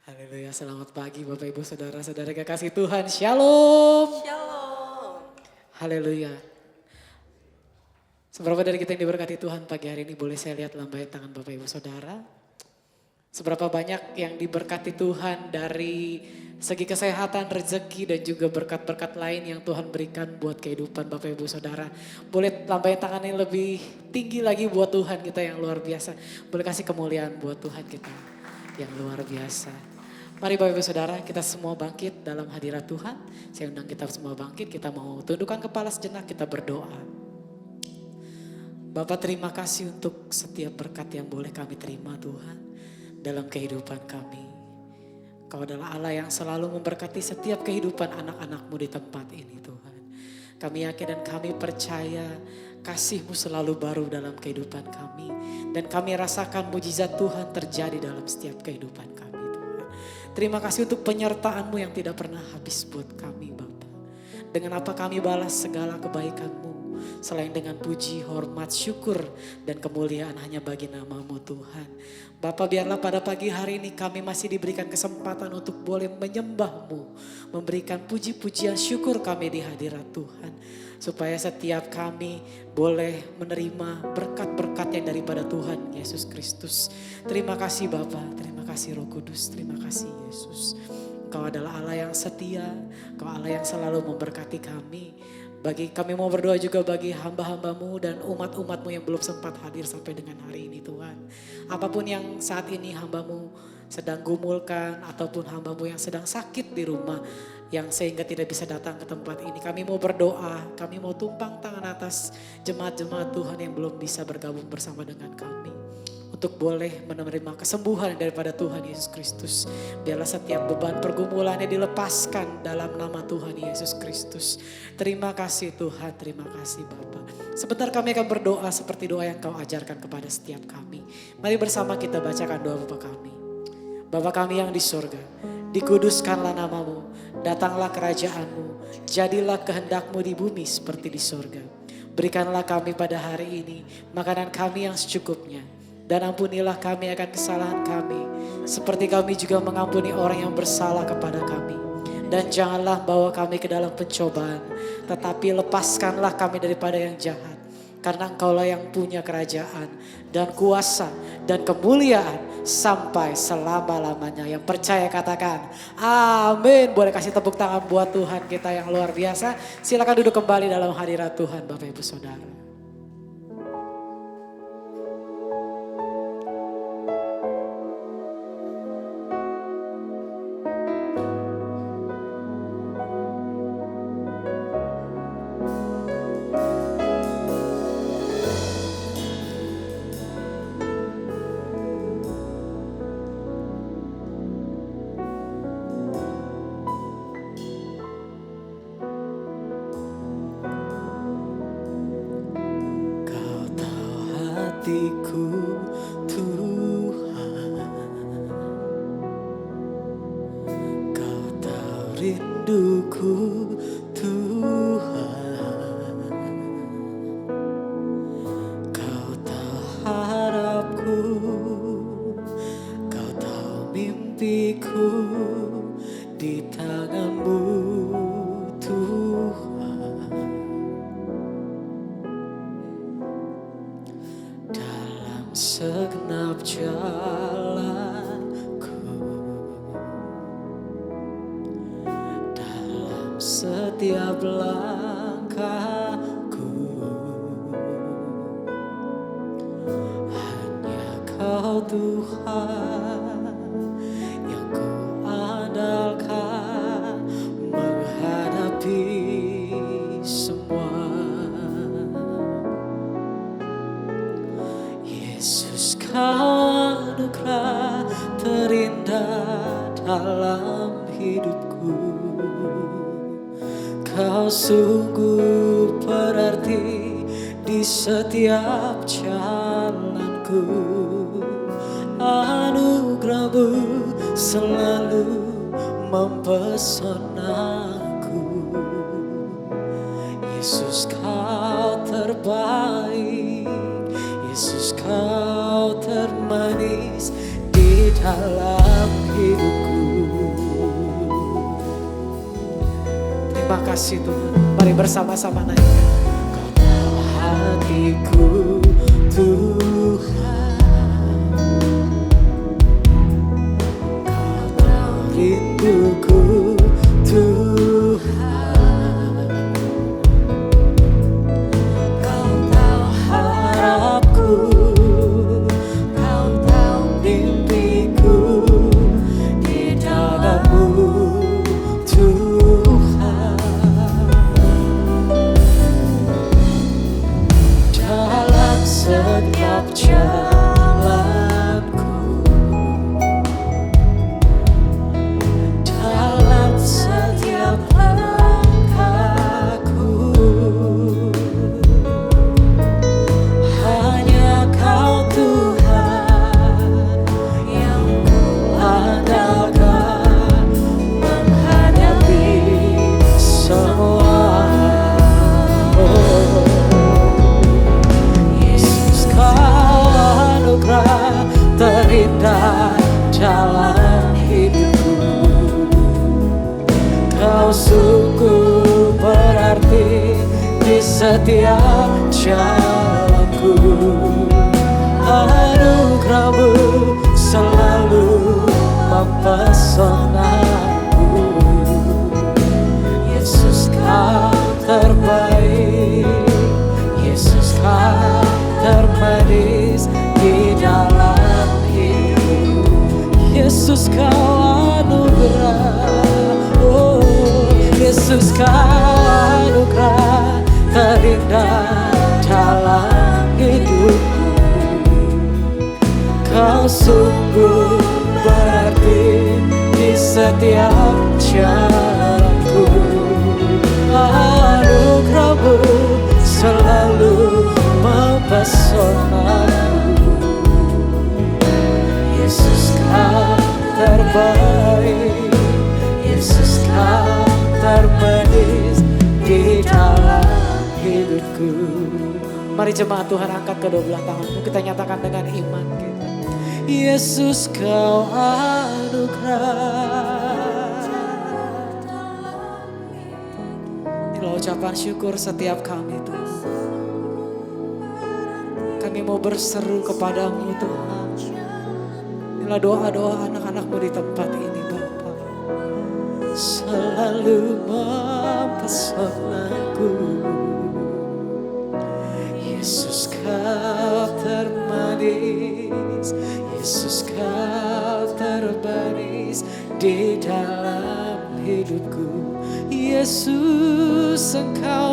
Haleluya, selamat pagi Bapak Ibu Saudara-saudara kekasih Tuhan. Shalom. Shalom. Haleluya. Seberapa dari kita yang diberkati Tuhan pagi hari ini, boleh saya lihat lambaian tangan Bapak Ibu Saudara. Seberapa banyak yang diberkati Tuhan dari segi kesehatan, rezeki dan juga berkat-berkat lain yang Tuhan berikan buat kehidupan Bapak Ibu Saudara. Boleh lambaian tangan yang lebih tinggi lagi buat Tuhan kita yang luar biasa. Boleh kasih kemuliaan buat Tuhan kita yang luar biasa. Mari Bapak Ibu Saudara, kita semua bangkit dalam hadirat Tuhan. Saya undang kita semua bangkit, kita mau tundukkan kepala sejenak, kita berdoa. Bapak, terima kasih untuk setiap berkat yang boleh kami terima Tuhan dalam kehidupan kami. Kau adalah Allah yang selalu memberkati setiap kehidupan anak-anak-Mu di tempat ini Tuhan. Kami yakin dan kami percaya kasih-Mu selalu baru dalam kehidupan kami. Dan kami rasakan mujizat Tuhan terjadi dalam setiap kehidupan kami. Terima kasih untuk penyertaan-Mu yang tidak pernah habis buat kami Bapa. Dengan apa kami balas segala kebaikan-Mu. Selain dengan puji, hormat, syukur dan kemuliaan hanya bagi nama-Mu Tuhan. Bapa, biarlah pada pagi hari ini kami masih diberikan kesempatan untuk boleh menyembah-Mu. Memberikan puji-pujian syukur kami di hadirat Tuhan. Supaya setiap kami boleh menerima berkat-berkat yang daripada Tuhan Yesus Kristus. Terima kasih Bapa, terima kasih Roh Kudus, terima kasih Yesus. Engkau adalah Allah yang setia, Engkau Allah yang selalu memberkati kami. Bagi kami mau berdoa juga bagi hamba-hamba-Mu dan umat-umat-Mu yang belum sempat hadir sampai dengan hari ini Tuhan. Apapun yang saat ini hamba-Mu sedang gumulkan ataupun hamba-Mu yang sedang sakit di rumah yang sehingga tidak bisa datang ke tempat ini. Kami mau berdoa, kami mau tumpang tangan atas jemaat-jemaat Tuhan yang belum bisa bergabung bersama dengan kami. Untuk boleh menerima kesembuhan daripada Tuhan Yesus Kristus. Biarlah setiap beban pergumulannya dilepaskan dalam nama Tuhan Yesus Kristus. Terima kasih Tuhan, terima kasih Bapa. Sebentar kami akan berdoa seperti doa yang Kau ajarkan kepada setiap kami. Mari bersama kita bacakan doa Bapa kami. Bapa kami yang di surga, dikuduskanlah nama-Mu, datanglah kerajaan-Mu, jadilah kehendak-Mu di bumi seperti di surga. Berikanlah kami pada hari ini makanan kami yang secukupnya. Dan ampunilah kami akan kesalahan kami, seperti kami juga mengampuni orang yang bersalah kepada kami. Dan janganlah bawa kami ke dalam pencobaan, tetapi lepaskanlah kami daripada yang jahat. Karena Engkaulah yang punya kerajaan dan kuasa dan kemuliaan sampai selama-lamanya. Yang percaya katakan amin. Boleh kasih tepuk tangan buat Tuhan kita yang luar biasa. Silakan duduk kembali dalam hadirat Tuhan Bapak Ibu Saudara. Hatiku Tuhan, Kau tahu rinduku Tuhan, Kau tahu harapku, Kau tahu mimpiku di tangan-Mu Tuhan. Segenap jalanku, dalam setiap langkahku, hanya Kau Tuhan yang ku andalkan menghadapi semua. Yesus, Kau anugerah terindah dalam hidupku. Kau sungguh berarti di setiap jalanku. Anugerah-Mu selalu mempesonaku. Yesus, Kau terbaik. Yesus, Kau termanis di dalam hidupku. Terima kasih Tuhan. Mari bersama-sama naikkan. Kau tahu hatiku Tuhan, Kau tahu rinduku Tuhan, Kau tahu harapku, Kau tahu mimpiku di dalam-Mu Tuhan. Dalam setiap jalanku, dalam setiap langkahku, hanya Kau Tuhan yang kuandalkan menghadapi semua. Oh, Yesus, Kau anugerah terindah dalam hidupku. Kau sungguh berarti di setiap jalanku. Anugerah-Mu selalu mempesonaku. Yesus, Kau terbaik, Yesus, Kau termanis di dalam hidup. Yesus, Kau anugerah, oh Yesus, Kau anugerah terindah dalam hidupku. Kau sungguh berarti di setiap jalanku. Anugerah-Mu selalu mempesonaku. Yesus, Kau terbaik, Yesus, Kau termanis di dalam hidupku. Mari jemaat Tuhan, angkat kedua belah tanganmu, kita nyatakan dengan iman kita. Yesus, Kau anugerah. Inilah ucapan syukur setiap kami Tuhan. Kami mau berseru kepadamu Tuhan. Inilah doa-doa anak-anak-Mu di tempat ini Bapa. Selalu mempesonaku. Yesus, Kau termanis, Yesus, Kau terbanis di dalam hidupku. Yesus, Engkau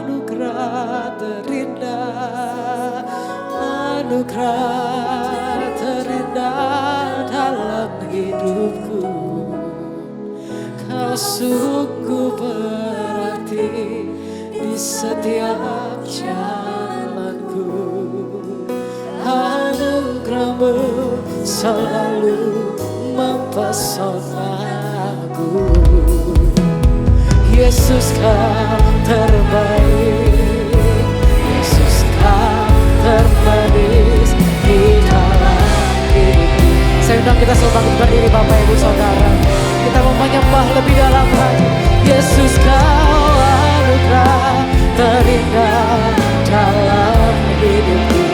anugerah terindah, anugerah terindah dalam hidupku. Kau sungguh berarti di setiap jalanku. Anugerah-Mu selalu mempesonaku. Yesus, Kau terbaik, Yesus, Kau termanis di dalam hidupku. Saya undang kita semua bangkit berdiri Bapak Ibu Saudara. Kita mau menyembah lebih dalam hati. Yesus, Kau anugerah terindah dalam hidupku.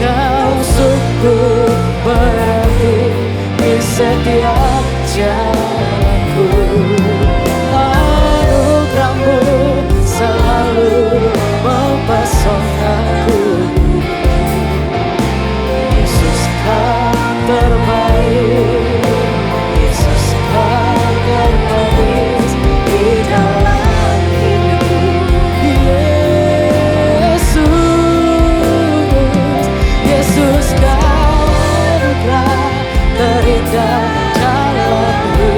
Kau sungguh berarti di setiap jalanku. Anugerah-Mu selalu mempesonaku. Yesus, Kau terbaik, Yesus, Kau termanis di dalam hidupku. Yesus, Yesus, Kau anugerah terindah dalam hidupku.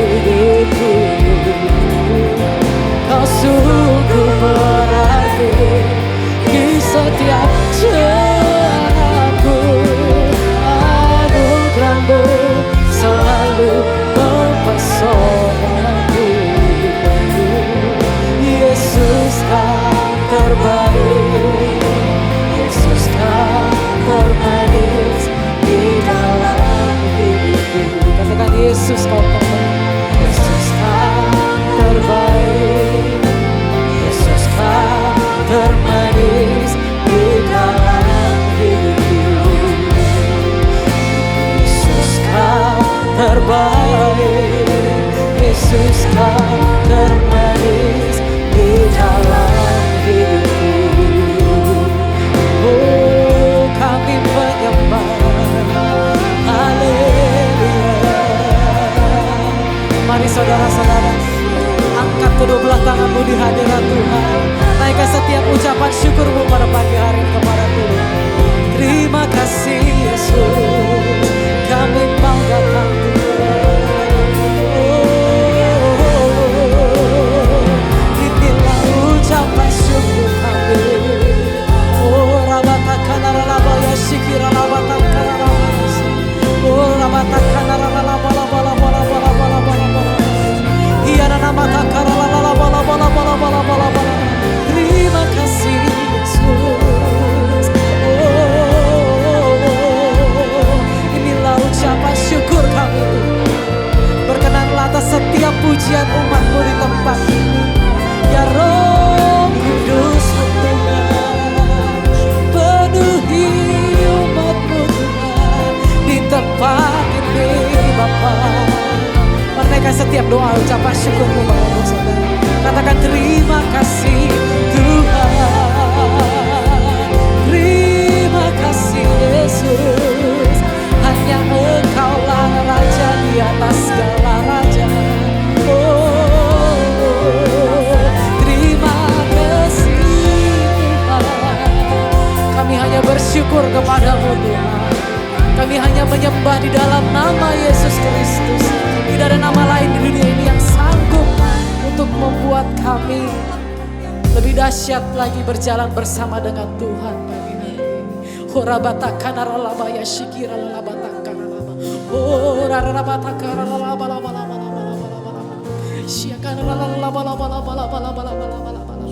Yesus kau termanis di dalam hidupku. Oh, kami menyembah, haleluya. Mari saudara-saudara, angkat kedua belah tanganmu di hadirat Tuhan. Naikkan setiap ucapan syukurmu pada pagi hari kepada Tuhan. Terima kasih Yesus, kami banggakan Tuhan. Oh, inilah ucapan syukur kami. Oh, rabatakan aralabaya syikira rabatakan aralabaya. Oh, rabatakan aralabalabalabalabalabalabalabala. Iyana namatakan aralabalabalabalabalabala. Terima kasih Yesus. Inilah ucapan syukur kami. Berkenanlah atas setiap pujian umat-Mu di tempat ini. Ya Roh Kudus Tuhan, penuhi umat-Mu Tuhan di tempat ini Bapa. Menaikkan setiap doa ucapan syukur-Mu Bapak Ibu Saudara. Katakan terima kasih Tuhan, terima kasih Yesus. Hanya Engkaulah Raja di atas segala raja. Oh, terima kasih Tuhan. Kami hanya bersyukur kepadamu Tuhan. Kami hanya menyembah di dalam nama Yesus Kristus. Tidak ada nama lain di dunia ini yang sanggup untuk membuat kami lebih dahsyat lagi berjalan bersama dengan Tuhan pagi hari ini. Horabatakan aralabaya syikira lalabatakan aralaba. Horabatakan aralabalabalabalabalabalabala. Syiakara lalabalabalabalabalabalabalabala.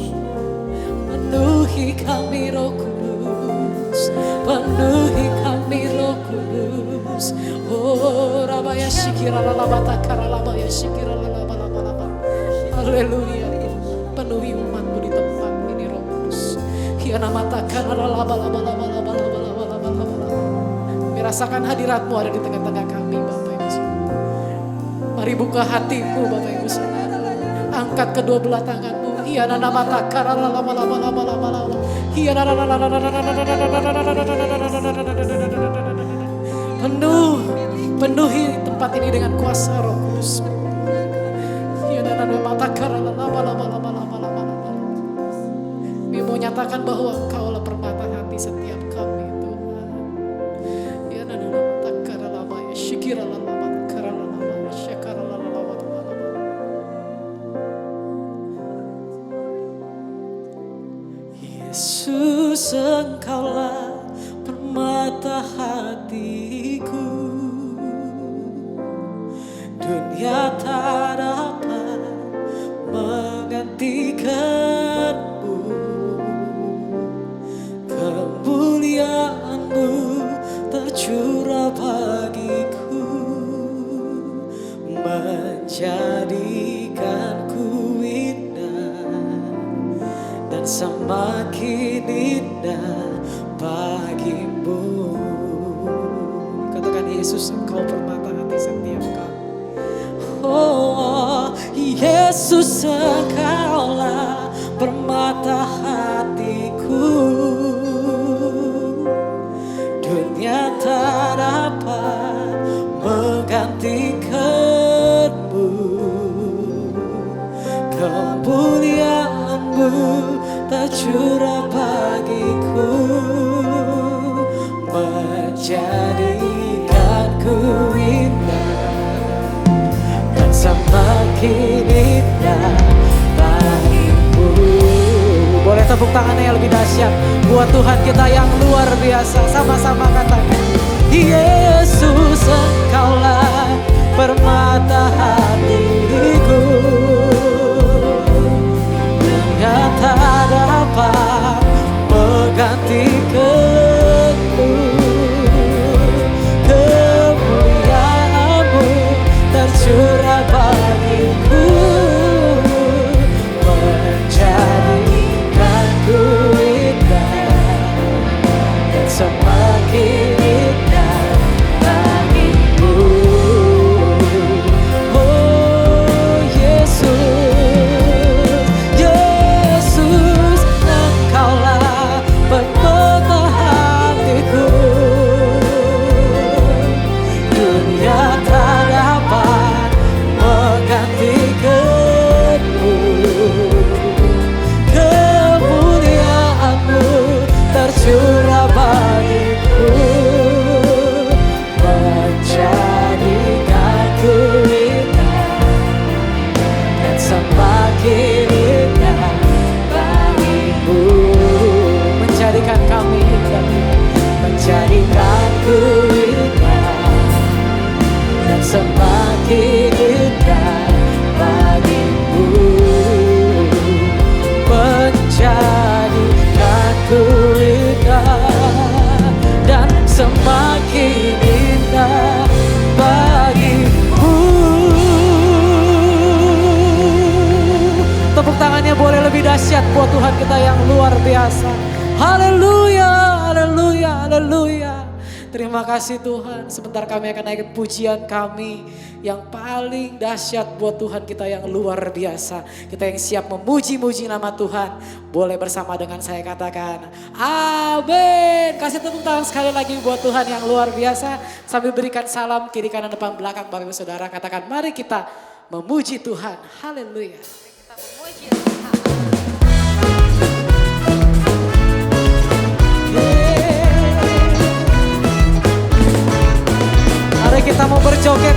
Penuhi kami Roh Kudus, penuhi kami Roh Kudus. Horabaya syikira lalabatakan aralabaya syikira lalabalabalabala. Haleluya. Penuhi umat-Mu di tempat ini Roh Kudus. Kiana matakan alalabalabalabalabalabalabalabalabala. Merasakan hadirat-Mu ada di tengah-tengah kami Bapak Ibu Saudara. Mari buka hatimu Bapak Ibu Saudara. Angkat kedua belah tanganmu. Kiana matakan alalabalabalabalabalabalabala. Kiana penuhi tempat ini dengan kuasa Roh Kudus. Kami mau nyatakan bahwa Engkaulah permata hati setiap kami Tuhan. Yesus Engkaulah permata hatiku. Dunia tak dapat menggantikanmu. Kemuliaan-Mu tercurah bagiku, menjadikanku indah dan semakin indah bagimu. Katakan Yesus Engkau permata hati setiap kami. Oh, Yesus Engkaulah permata hatiku. Dunia tak dapat menggantikanmu. Kemuliaan-Mu tercurah bagiku, menjadikanku indah dan semakin indah bagimu. Boleh tepuk tangannya yang lebih dahsyat buat Tuhan kita yang luar biasa. Sama-sama katakan, Yesus Engkaulah permata hatiku. Dunia tak dapat menggantikanmu. Kemuliaan-Mu tercurah bagiku, menjadikanku indah dan semakin indah bagimu. Oh, sungguh indah dan semakin indah bagimu. Tepuk tangannya boleh lebih dahsyat buat Tuhan kita yang luar biasa. Haleluya, haleluya, haleluya. Terima kasih Tuhan. Sebentar kami akan naikkan pujian kami yang paling dahsyat buat Tuhan kita yang luar biasa. Kita yang siap memuji-muji nama Tuhan. Boleh bersama dengan saya katakan amin. Kasih tepuk tangan sekali lagi buat Tuhan yang luar biasa. Sambil berikan salam kiri kanan depan belakang Bapak Ibu Saudara. Katakan mari kita memuji Tuhan. Haleluya. Kita memuji Tuhan. Mari kita mau berjoget,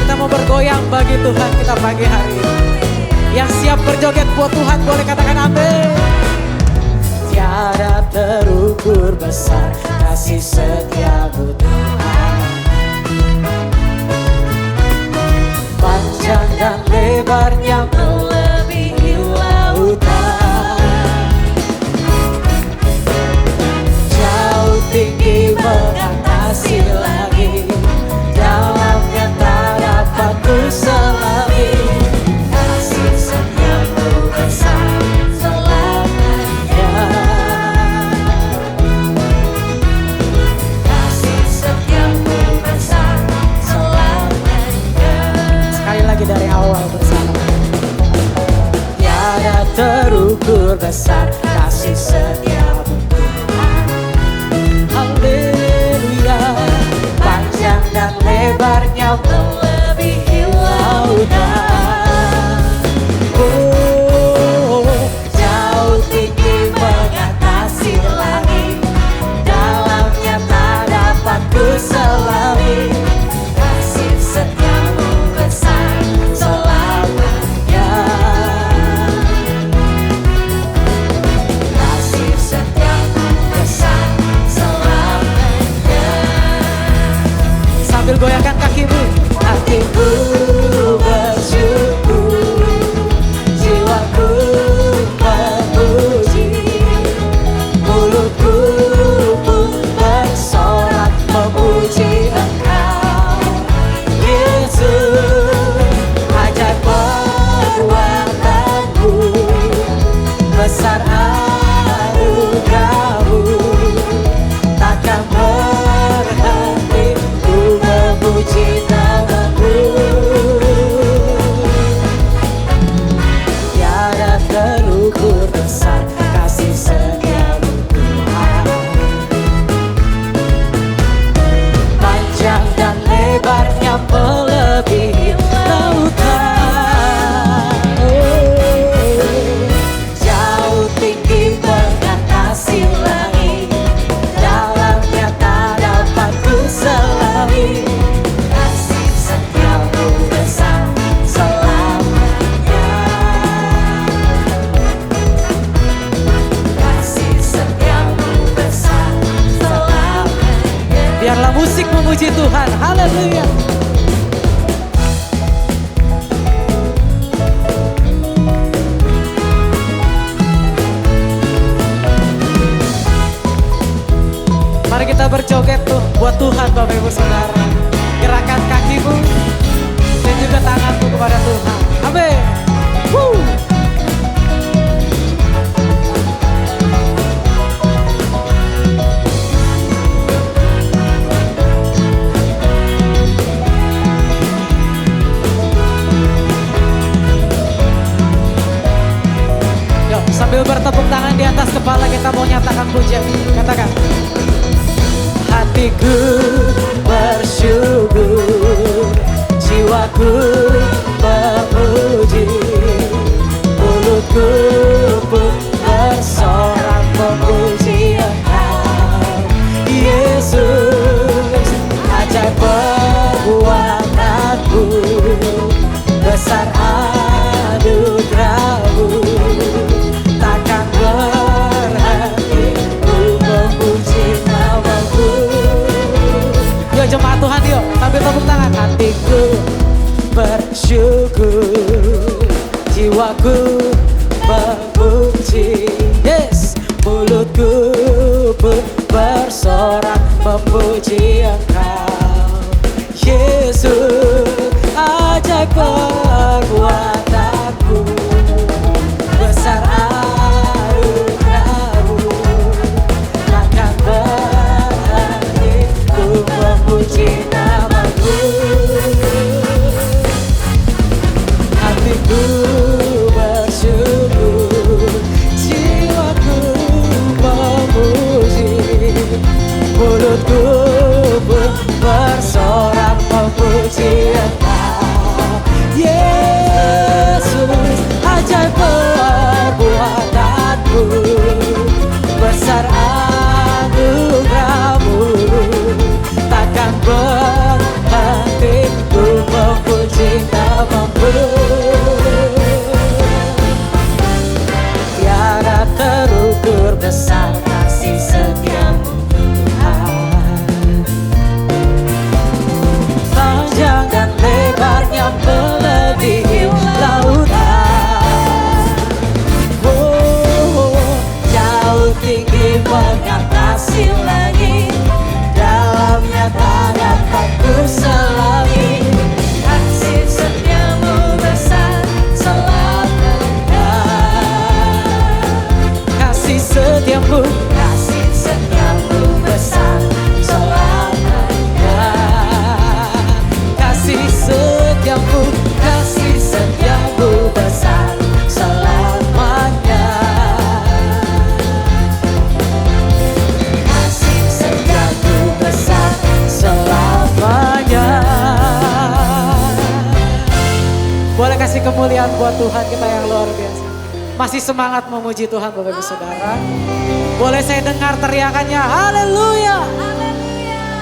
kita mau bergoyang bagi Tuhan kita pagi hari ini. Yang siap berjoget buat Tuhan boleh katakan amin. Tiada terukur besar kasih setiamu Tuhan. Panjang dan lebarnya melebihi lautan. Jauh tinggi mengatasi langit. Dalamnya tak dapat ku selami. Kasih setiamu besar selamanya. Kasih setiamu besar selamanya. Sekali lagi dari awal bersama. Tiada terukur besar kasih setiamu Tuhan. Haleluya. Panjang dan lebarnya melebihi lautan. Oh, jauh tinggi mengatasi langit. Dalamnya tak dapat ku selami. Kasih setiamu besar selamanya. Kasih setiamu besar selamanya. Sambil goyangkan kakimu. Hatiku bersyukur, jiwaku memuji, mulutku pun bersorak memuji Engkau, Yesus. Ajaib perbuatanmu, besar anugerahmu, takkan berhenti ku memuji namamu. Tiada terukur besar kasih setiamu Tuhan. Panjang dan lebarnya melebihi lautan. Jauh tinggi mengatasi langit. Dalamnya tak dapat ku selami. Kasih setiamu besar selamanya. Kasih setiamu besar selamanya. Biarlah musik memuji Tuhan. Haleluya. Mari kita berjoget tuh buat Tuhan Bapak Ibu Saudara. Gerakan kakimu dan juga tanganmu kepada Tuhan. Amin. Woo. Yuk sambil bertepuk tangan di atas kepala kita mau nyatakan pujian. Katakan. Hatiku bersyukur, jiwaku memuji, mulutku pun bersorak memuji Engkau, Yesus. Ajaib perbuatanmu, besar anugerahmu, takkan berhenti ku memuji namamu. Yuk jemaat Tuhan yuk, sambil tepuk tangan. Hatiku bersyukur, jiwaku memuji, yes, mulutku besar kasih setiamu Tuhan. Panjang dan lebarnya melebihi lautan. Oh, jauh tinggi mengatasi langit, dalamnya tak dapat kuselami. Kasih setiamu besar selamanya. Kasih setiamu, Kasih setiamu besar selamanya. kasih setiamu, Kasih setiamu besar selamanya. Kasih setiamu besar selamanya. boleh kasih kemuliaan buat Tuhan kita yang luar biasa. Masih semangat memuji Tuhan Bapak Ibu Saudara. Boleh saya dengar teriakannya, haleluya.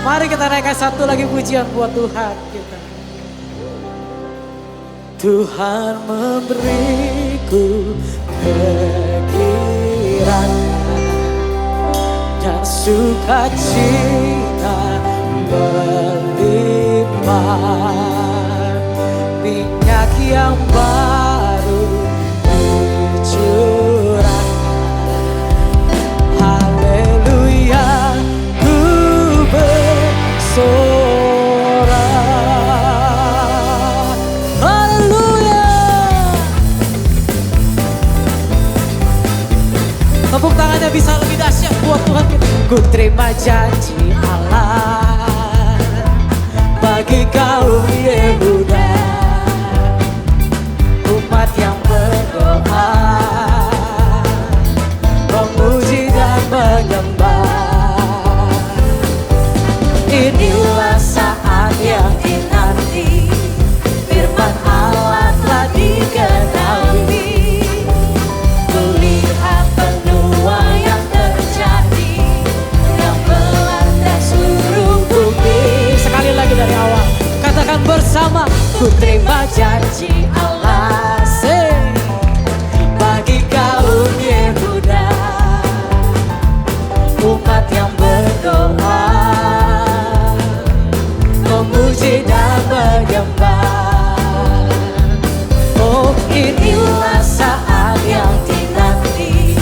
Mari kita naikkan satu lagi pujian buat Tuhan kita. Tuhan memberiku pikiran dan sukacita berlimpah, minyak yang baru dicurahkan. Haleluya, ku bersorak. Haleluya. Tepuk tangannya bisa lebih dahsyat buat Tuhan kita. Ku terima janji Allah bagi kaum Yehuda, umat yang berdoa, memuji dan menyembah. Inilah saat yang dinanti, firman Allah telah digenapi. Kulihat benua yang terjadi, yang melanda seluruh bumi. Sekali lagi dari awal, katakan bersama. Ku terima janji Allah Bagi kaum Yehuda, umat yang berdoa, memuji dan menyembah. Oh, inilah saat yang dinanti,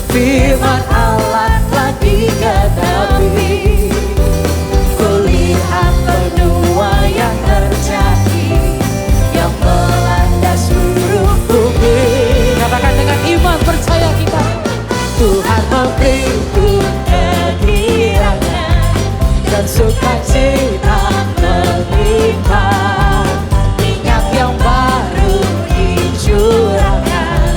firman Allah telah digenapi. Kulihat benua yang terjadi, yang melanda seluruh bumi. Katakan dengan iman, percaya kita. Tuhan memberiku kegirangan dan sukacita melimpah, minyak yang baru dicurahkan.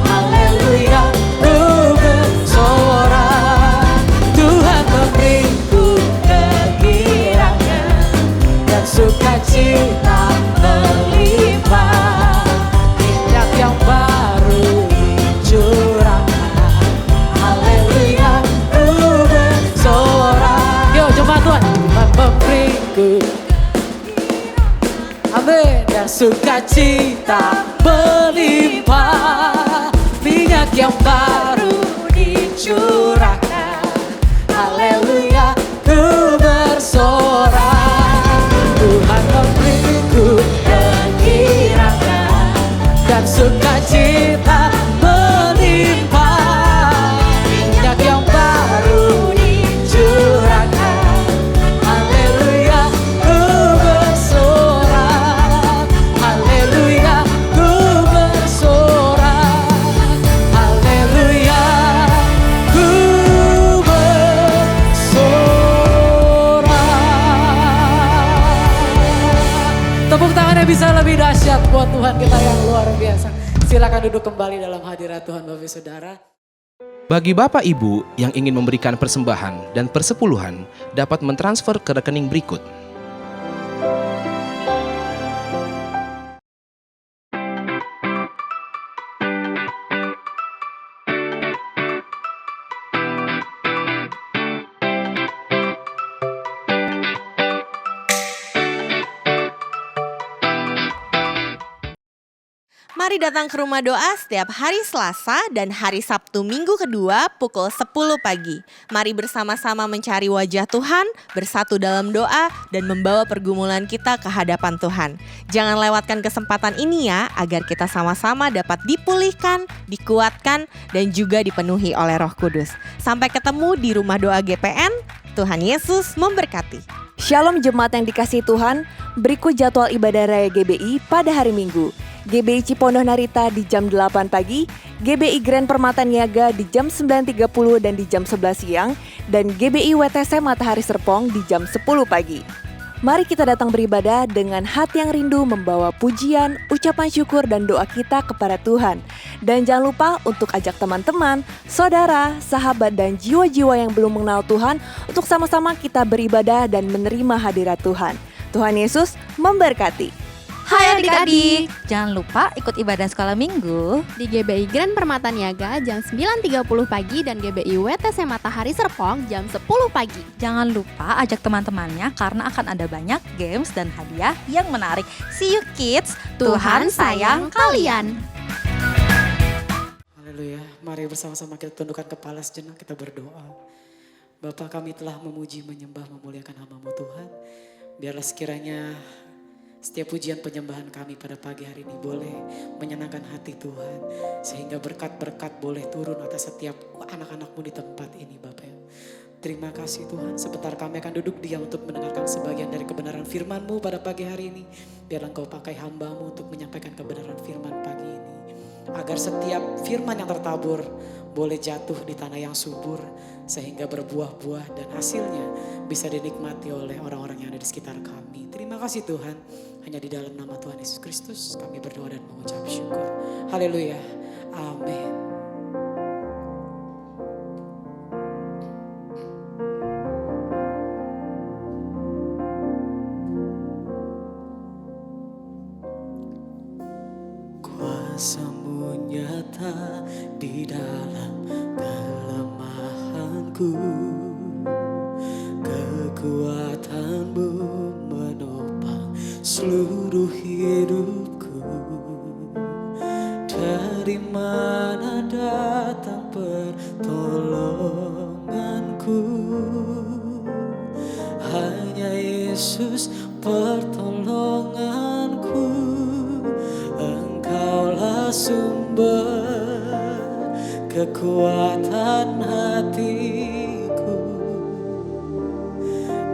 Haleluya, ku bersorak. Tuhan memberiku kegirangan dan sukacita melimpah, minyak yang baru dicurahkan. Haleluya, ku bersorak. Yo jemaat Tuhan, Tuhan memberiku, amin, dan sukacita melimpah, minyak yang baru dicurahkan. Haleluya, ku bersorak. Tuhan memberiku Kegirangan dan sukacita melimpah, minyak yang baru dicurahkan. Haleluya, ku bersorak. haleluya, ku bersorak. Haleluya, ku bersorak. Tepuk tangannya bisa lebih dahsyat buat Tuhan kita yang luar biasa. Silakan duduk kembali dalam hadirat Tuhan Bapak Saudara. Bagi Bapak Ibu yang ingin memberikan persembahan dan persepuluhan dapat mentransfer ke rekening berikut. Mari datang ke Rumah Doa setiap hari Selasa dan hari Sabtu minggu kedua pukul 10 pagi. Mari bersama-sama mencari wajah Tuhan, bersatu dalam doa, dan membawa pergumulan kita ke hadapan Tuhan. Jangan lewatkan kesempatan ini ya, agar kita sama-sama dapat dipulihkan, dikuatkan, dan juga dipenuhi oleh Roh Kudus. Sampai ketemu di Rumah Doa GPN. Tuhan Yesus memberkati. Shalom jemaat yang dikasihi Tuhan, berikut jadwal ibadah raya GBI pada hari Minggu. GBI Cipondoh Narita di jam 8 pagi, GBI Grand Permata Niaga di jam 9.30 dan di jam 11 siang, dan GBI WTC Matahari Serpong di jam 10 pagi. Mari kita datang beribadah dengan hati yang rindu membawa pujian, ucapan syukur dan doa kita kepada Tuhan. Dan jangan lupa untuk ajak teman-teman, saudara, sahabat dan jiwa-jiwa yang belum mengenal Tuhan untuk sama-sama kita beribadah dan menerima hadirat Tuhan. Tuhan Yesus memberkati. Hai adik-adik, jangan lupa ikut ibadah sekolah minggu di GBI Grand Permata Niaga jam 9.30 pagi dan GBI WTC Matahari Serpong jam 10 pagi. Jangan lupa ajak teman-temannya karena akan ada banyak games dan hadiah yang menarik. See you kids, Tuhan sayang kalian. Haleluya, mari bersama-sama kita tundukkan kepala sejenak, kita berdoa. Bapa, kami telah memuji, menyembah, memuliakan nama-Mu Tuhan. Biarlah sekiranya setiap pujian penyembahan kami pada pagi hari ini boleh menyenangkan hati Tuhan. Sehingga berkat-berkat boleh turun atas setiap anak-anak-Mu di tempat ini Bapak. Terima kasih Tuhan, sebentar kami akan duduk diam untuk mendengarkan sebagian dari kebenaran firman-Mu pada pagi hari ini. Biarlah Engkau pakai hamba-Mu untuk menyampaikan kebenaran firman pagi ini. Agar setiap firman yang tertabur boleh jatuh di tanah yang subur. Sehingga berbuah-buah dan hasilnya bisa dinikmati oleh orang-orang yang ada di sekitar kami. Terima kasih Tuhan, hanya di dalam nama Tuhan Yesus Kristus kami berdoa dan mengucap syukur. Haleluya, amin. Kuasa-Mu nyata di dalam kelemahanku, kekuatan-Mu menopang seluruh hidupku. Dari mana datang pertolonganku? Hanya Yesus pertolonganku. Engkaulah sumber kekuatan hatiku,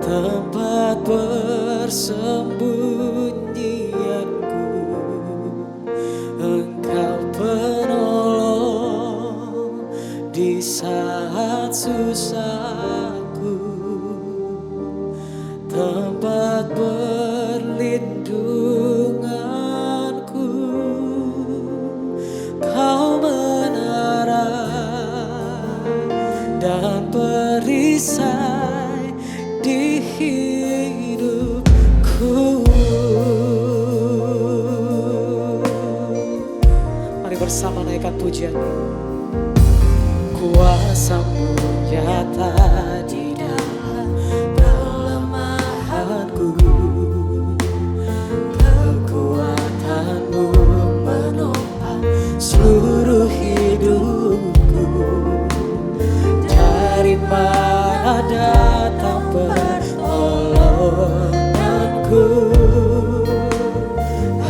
tempat persembunyianku. Engkau penolong di saat susahku, tempat perlindunganku. Kau menara dan perisai di hidupku. Mari bersama naikkan pujian. Kuasa-Mu nyata di dalam kelemahanku, kekuatan-Mu menopang seluruh hidupku. Dari mana datang pertolonganku?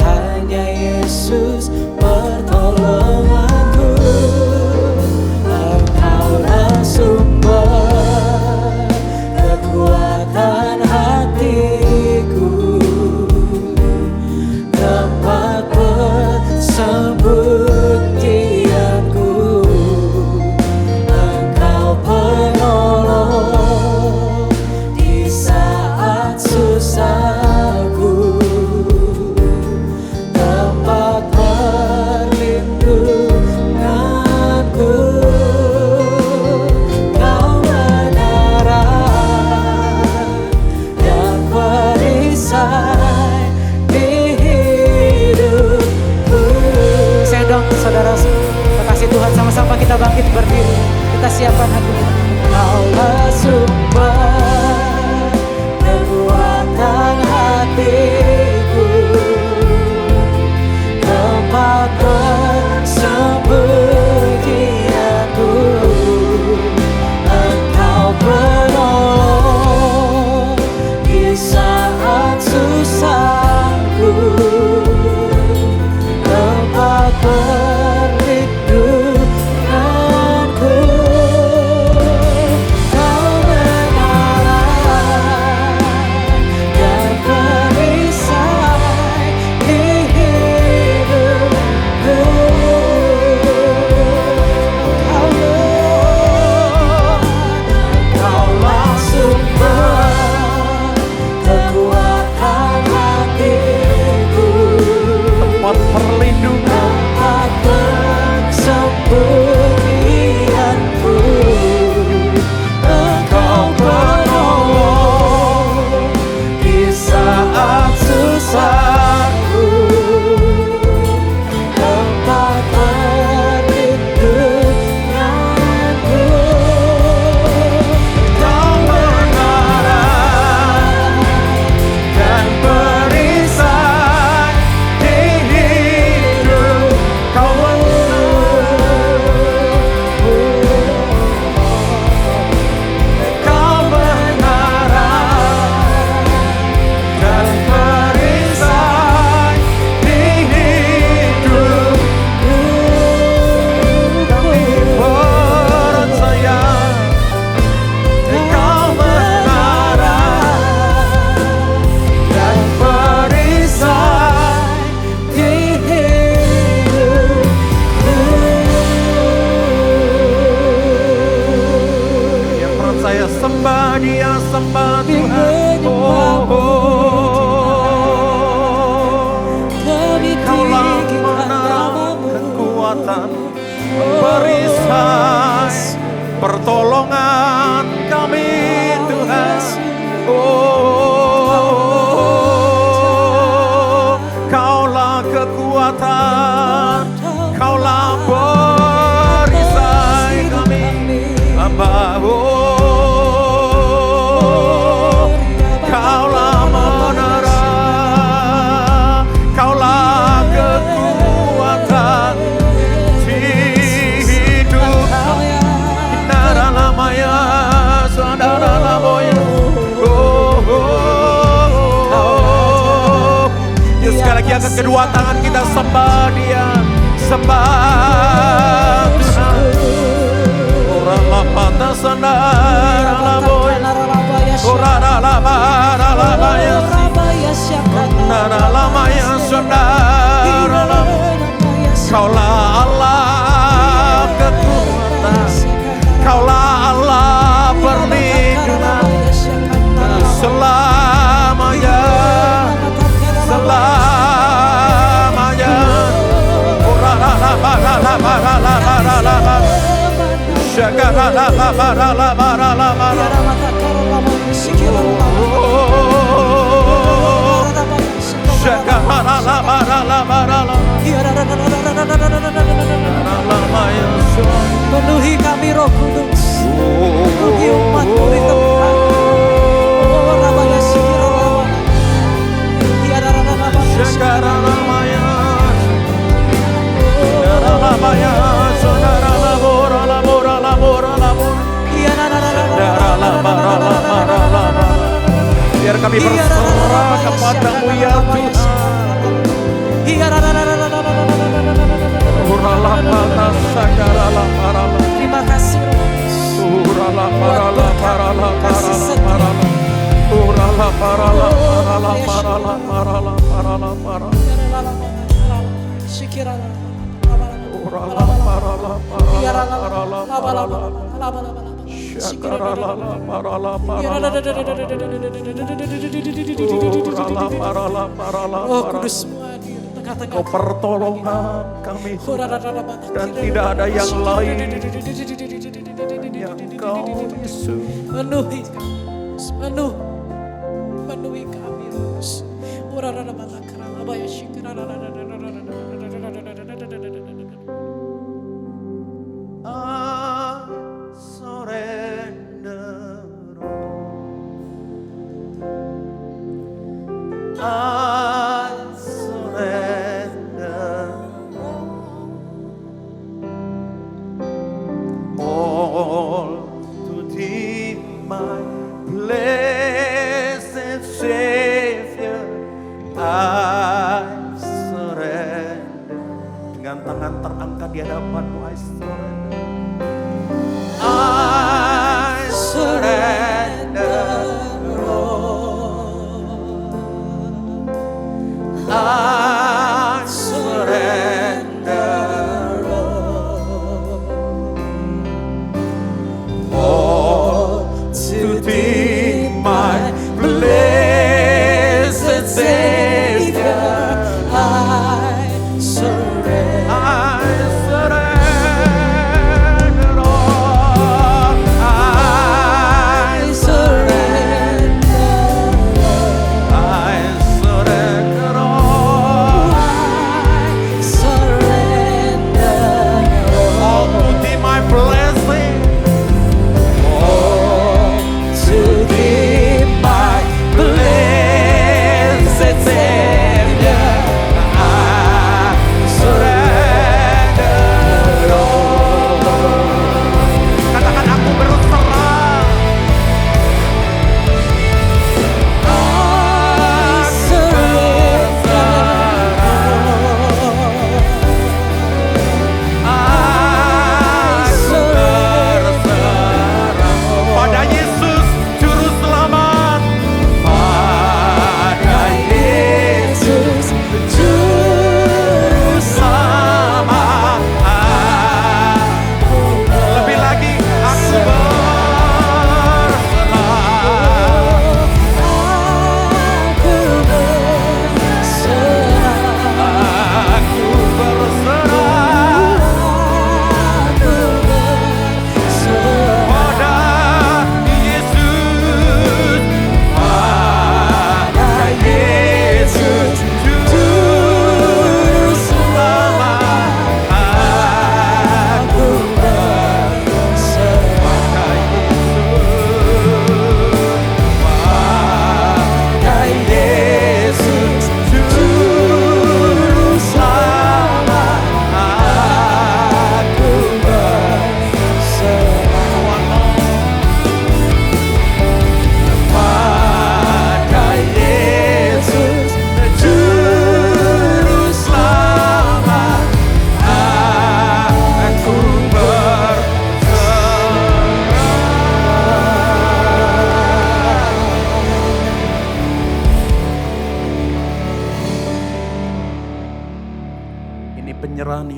Hanya Yesus pertolonganku. Engkaulah sumber kekuatan hatiku, tempat persembunyianku. Engkau penolong di saat susahku, tempat perlindunganku. Kau menara dan perisai di hidupku. Sedang saudara, kekasih Tuhan, sama-sama kita bangkit berdiri. Kita siapkan hati. Kaulah sumber kekuatan hatiku, tempat Dia, sembah Tuhan. Kaulah menara kekuatan, perisai pertolongan kami Tuhan. Kaulah kekuatan, Kaulah perisai kami, Aba. Kaulah menara, Kaulah kekuatan di hidup. Nara lamaya, saudara lamoya. Yuk sekali lagi angkat kedua tangan kita, sembah Dia, sembah Tuhan. Orang lapata sandara lamoya, orang labara labaya, nara lamaya saudara lamoya. Kaulah Allah kekuatan, Kaulah Allah perlindungan selamanya, selamanya. Penuhi kami Roh Kudus, penuhi umat-Mu di tempat. Biar kami berserah kepada-Mu ya Tuhan. Terima kasih Oh Kudus, Kau pertolongan kami dan tidak ada yang lain yang Kau Yesus. Penuhi kami, penuhi kami Yesus. Dengan tangan terangkat di hadapan-Mu, I surrender. I surrender, Lord. I surrender, Lord. All to Thee, my blessed Savior. I surrender.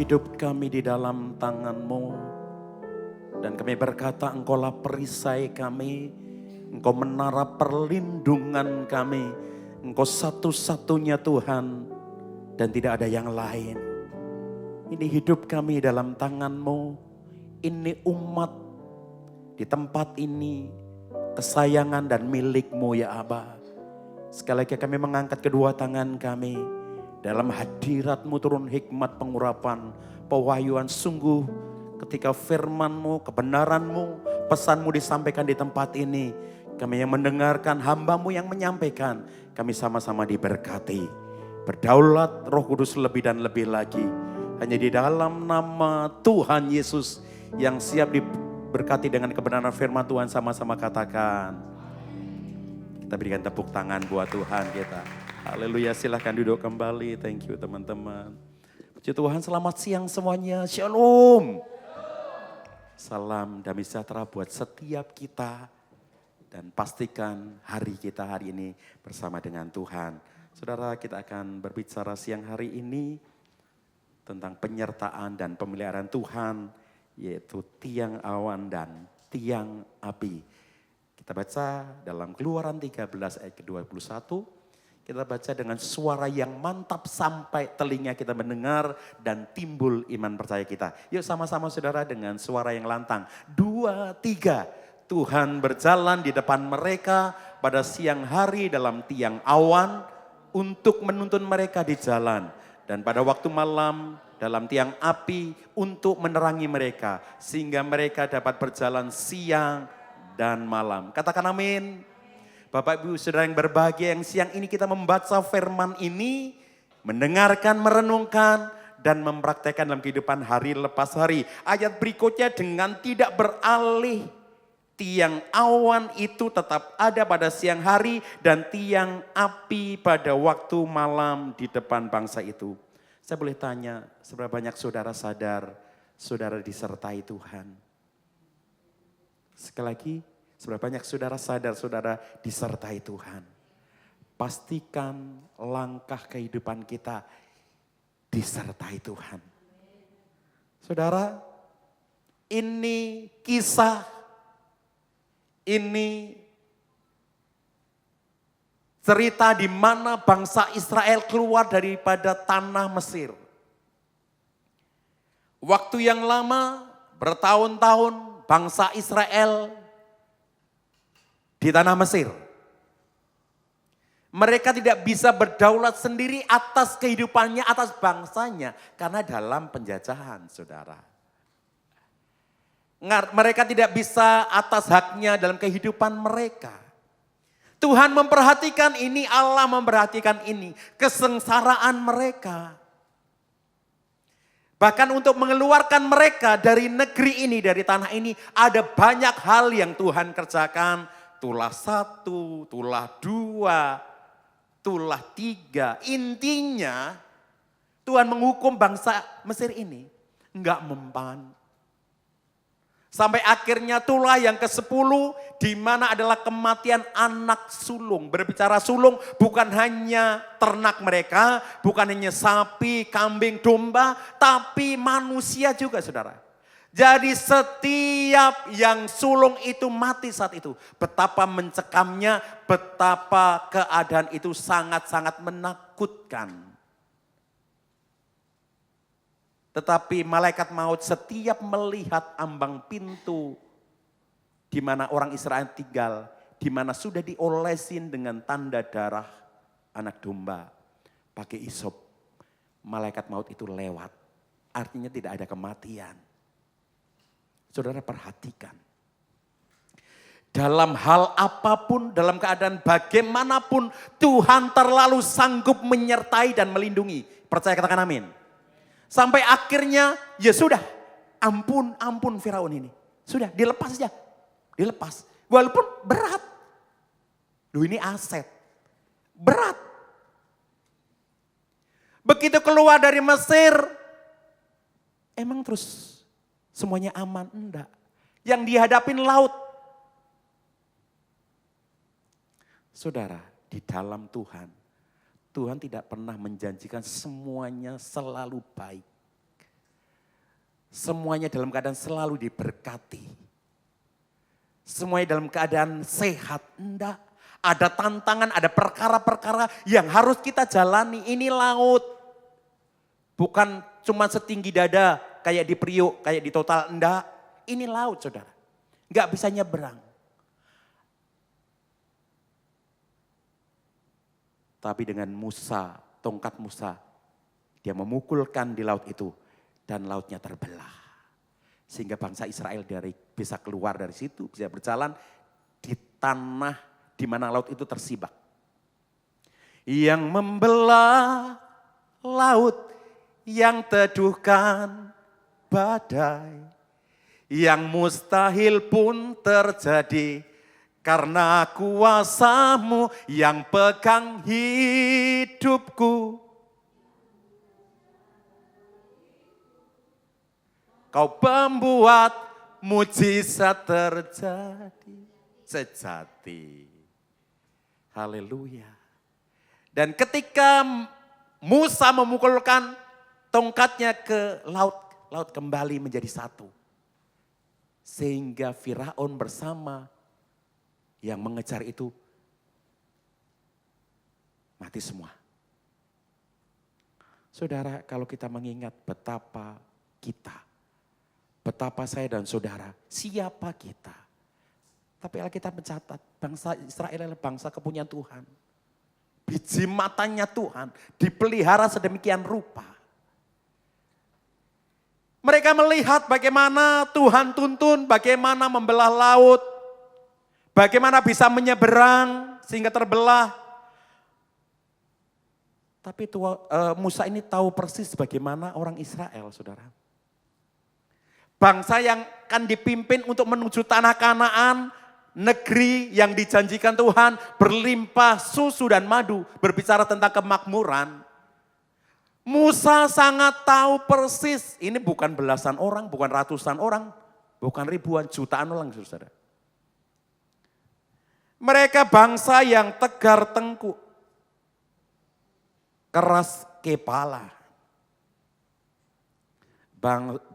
hidup kami di dalam tangan-Mu. Dan kami berkata, Engkaulah perisai kami, Engkau menara perlindungan kami, Engkau satu-satunya Tuhan dan tidak ada yang lain. Ini hidup kami dalam tangan-Mu, ini umat di tempat ini, kesayangan dan milik-Mu ya Aba. Sekali lagi kami mengangkat kedua tangan kami, dalam hadirat-Mu turun hikmat pengurapan, pewahyuan sungguh ketika firman-Mu, kebenaran-Mu, pesan-Mu disampaikan di tempat ini. Kami yang mendengarkan, hamba-Mu yang menyampaikan, kami sama-sama diberkati. Berdaulat Roh Kudus lebih dan lebih lagi. Hanya di dalam nama Tuhan Yesus yang siap diberkati dengan kebenaran firman Tuhan, sama-sama katakan. Kita berikan tepuk tangan buat Tuhan kita. Haleluya, silahkan duduk kembali. Thank you teman-teman. Puji Tuhan, selamat siang semuanya. Shalom. Salam damai sejahtera buat setiap kita. Dan pastikan hari kita hari ini bersama dengan Tuhan. Saudara, kita akan berbicara siang hari ini tentang penyertaan dan pemeliharaan Tuhan, yaitu tiang awan dan tiang api. Kita baca dalam Keluaran 13 ayat ke-21. Kita baca dengan suara yang mantap sampai telinga kita mendengar dan timbul iman percaya kita. Yuk sama-sama saudara dengan suara yang lantang. 2, 3. Tuhan berjalan di depan mereka pada siang hari dalam tiang awan untuk menuntun mereka di jalan. Dan pada waktu malam dalam tiang api untuk menerangi mereka. Sehingga mereka dapat berjalan siang dan malam. Katakan amin. Bapak Ibu Saudara yang berbahagia, yang siang ini kita membaca firman ini, mendengarkan, merenungkan, dan mempraktekkan dalam kehidupan hari lepas hari. Ayat berikutnya dengan tidak beralih, tiang awan itu tetap ada pada siang hari dan tiang api pada waktu malam di depan bangsa itu. Saya boleh tanya, seberapa banyak saudara sadar, saudara disertai Tuhan? Sekali lagi, seberapa banyak saudara sadar, saudara disertai Tuhan? Pastikan langkah kehidupan kita disertai Tuhan. Saudara, ini kisah, ini cerita di mana bangsa Israel keluar daripada tanah Mesir. Waktu yang lama, bertahun-tahun bangsa Israel di tanah Mesir. Mereka tidak bisa berdaulat sendiri atas kehidupannya, atas bangsanya. Karena dalam penjajahan, saudara. Mereka tidak bisa atas haknya dalam kehidupan mereka. Tuhan memperhatikan ini, Allah memperhatikan ini. Kesengsaraan mereka. Bahkan untuk mengeluarkan mereka dari negeri ini, dari tanah ini. Ada banyak hal yang Tuhan kerjakan. Tulah 1, tulah 2, tulah 3. Intinya Tuhan menghukum bangsa Mesir ini. Enggak mempan. Sampai akhirnya tulah yang ke-10 di mana adalah kematian anak sulung. Berbicara sulung bukan hanya ternak mereka, bukan hanya sapi, kambing, domba, tapi manusia juga saudara. Jadi setiap yang sulung itu mati saat itu. Betapa mencekamnya, betapa keadaan itu sangat-sangat menakutkan. Tetapi malaikat maut setiap melihat ambang pintu di mana orang Israel tinggal, di mana sudah diolesin dengan tanda darah anak domba, pakai isop, malaikat maut itu lewat. Artinya tidak ada kematian. Saudara perhatikan. Dalam hal apapun, dalam keadaan bagaimanapun, Tuhan terlalu sanggup menyertai dan melindungi. Percaya katakan amin. Sampai akhirnya, ya sudah, ampun Firaun ini. Sudah, dilepas saja. Dilepas. Walaupun berat. Loh ini aset. Berat. Begitu keluar dari Mesir, emang terus semuanya aman? Enggak. Yang dihadapin laut. Saudara, di dalam Tuhan, Tuhan tidak pernah menjanjikan semuanya selalu baik. Semuanya dalam keadaan selalu diberkati. Semuanya dalam keadaan sehat. Enggak. Ada tantangan, ada perkara-perkara yang harus kita jalani. Ini laut. Bukan cuma setinggi dada kayak di Priok, kayak di Total. Enggak. Ini laut saudara. Enggak bisa nyebrang. Tapi dengan Musa, tongkat Musa, dia memukulkan di laut itu dan lautnya terbelah. Sehingga bangsa Israel bisa keluar dari situ, bisa berjalan di tanah di mana laut itu tersibak. Yang membelah laut, yang teduhkan badai, yang mustahil pun terjadi. Karena kuasa-Mu yang pegang hidupku. Kau pembuat mujizat terjadi sejati. Haleluya. Dan ketika Musa memukulkan tongkatnya ke laut, laut kembali menjadi satu. Sehingga Firaun bersama yang mengejar itu mati semua. Saudara, kalau kita mengingat betapa saya dan saudara, siapa kita? Tapi Alkitab mencatat, bangsa Israel adalah bangsa kepunyaan Tuhan. Biji matanya Tuhan, dipelihara sedemikian rupa. Mereka melihat bagaimana Tuhan tuntun, bagaimana membelah laut, bagaimana bisa menyeberang sehingga terbelah. Tapi Musa ini tahu persis bagaimana orang Israel, saudara. Bangsa yang akan dipimpin untuk menuju tanah Kanaan, negeri yang dijanjikan Tuhan, berlimpah susu dan madu, berbicara tentang kemakmuran. Musa sangat tahu persis, ini bukan belasan orang, bukan ratusan orang, bukan ribuan, jutaan orang, saudara. Mereka bangsa yang tegar tengkuk, keras kepala.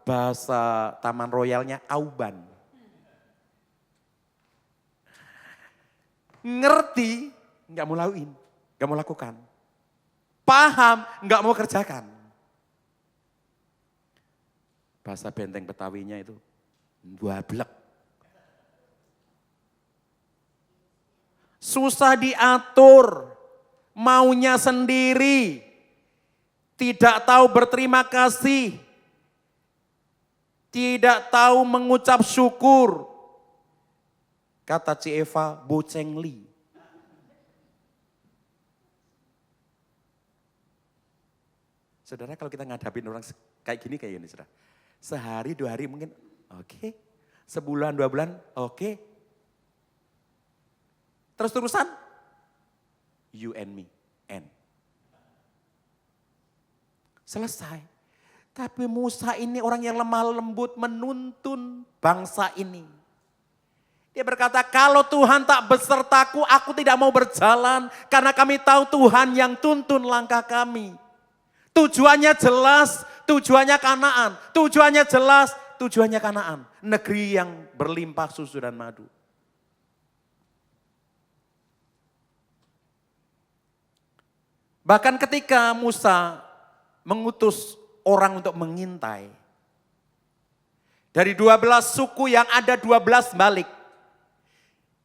Bahasa Taman Royalnya auban. Ngerti, nggak mau lakuin, nggak mau lakukan. Paham, nggak mau kerjakan. Bahasa benteng Betawinya itu, buablek. Susah diatur, maunya sendiri, tidak tahu berterima kasih, tidak tahu mengucap syukur. Kata Ci Eva, bocengli. Saudara, kalau kita ngadapin orang kayak gini, saudara. Sehari, 2 hari mungkin oke. Sebulan, 2 bulan oke. Terus-terusan, you and me, end. Selesai. Tapi Musa ini orang yang lemah lembut menuntun bangsa ini. Dia berkata, kalau Tuhan tak besertaku, aku tidak mau berjalan. Karena kami tahu Tuhan yang tuntun langkah kami. Tujuannya jelas, tujuannya Kanaan. Tujuannya jelas, tujuannya Kanaan. Negeri yang berlimpah susu dan madu. Bahkan ketika Musa mengutus orang untuk mengintai. Dari 12 suku yang ada 12 balik.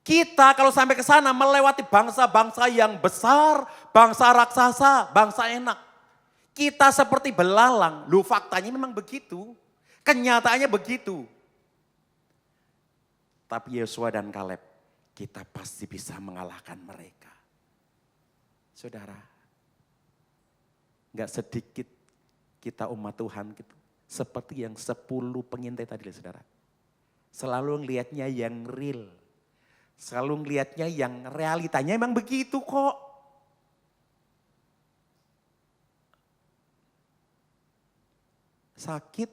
Kita kalau sampai ke sana melewati bangsa-bangsa yang besar, bangsa raksasa, bangsa enak. Kita seperti belalang. Loh, faktanya memang begitu. Kenyataannya begitu. Tapi Yosua dan Kaleb, kita pasti bisa mengalahkan mereka. Saudara, gak sedikit kita umat Tuhan gitu. Seperti yang 10 pengintai tadi, saudara. Selalu ngelihatnya yang real. Selalu ngelihatnya yang realitanya emang begitu kok. Sakit?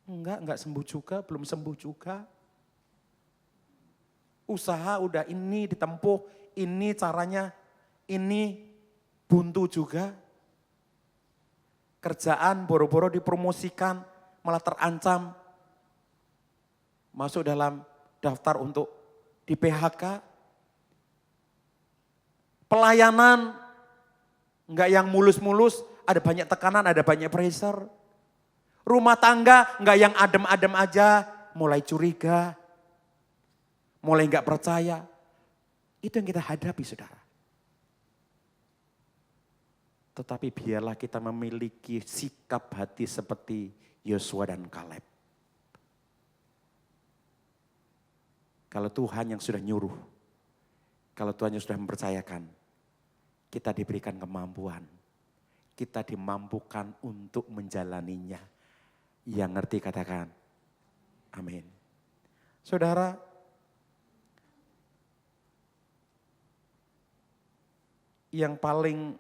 Enggak sembuh juga, belum sembuh juga. Usaha udah ini ditempuh, ini caranya, ini buntu juga. Kerjaan boro-boro dipromosikan, malah terancam masuk dalam daftar untuk di PHK. Pelayanan enggak yang mulus-mulus, ada banyak tekanan, ada banyak pressure. Rumah tangga enggak yang adem-adem aja, mulai curiga, mulai enggak percaya. Itu yang kita hadapi, saudara. Tetapi biarlah kita memiliki sikap hati seperti Yosua dan Kaleb. Kalau Tuhan yang sudah nyuruh, kalau Tuhan yang sudah mempercayakan, kita diberikan kemampuan. Kita dimampukan untuk menjalaninya. Yang ngerti katakan, amin. Saudara, yang paling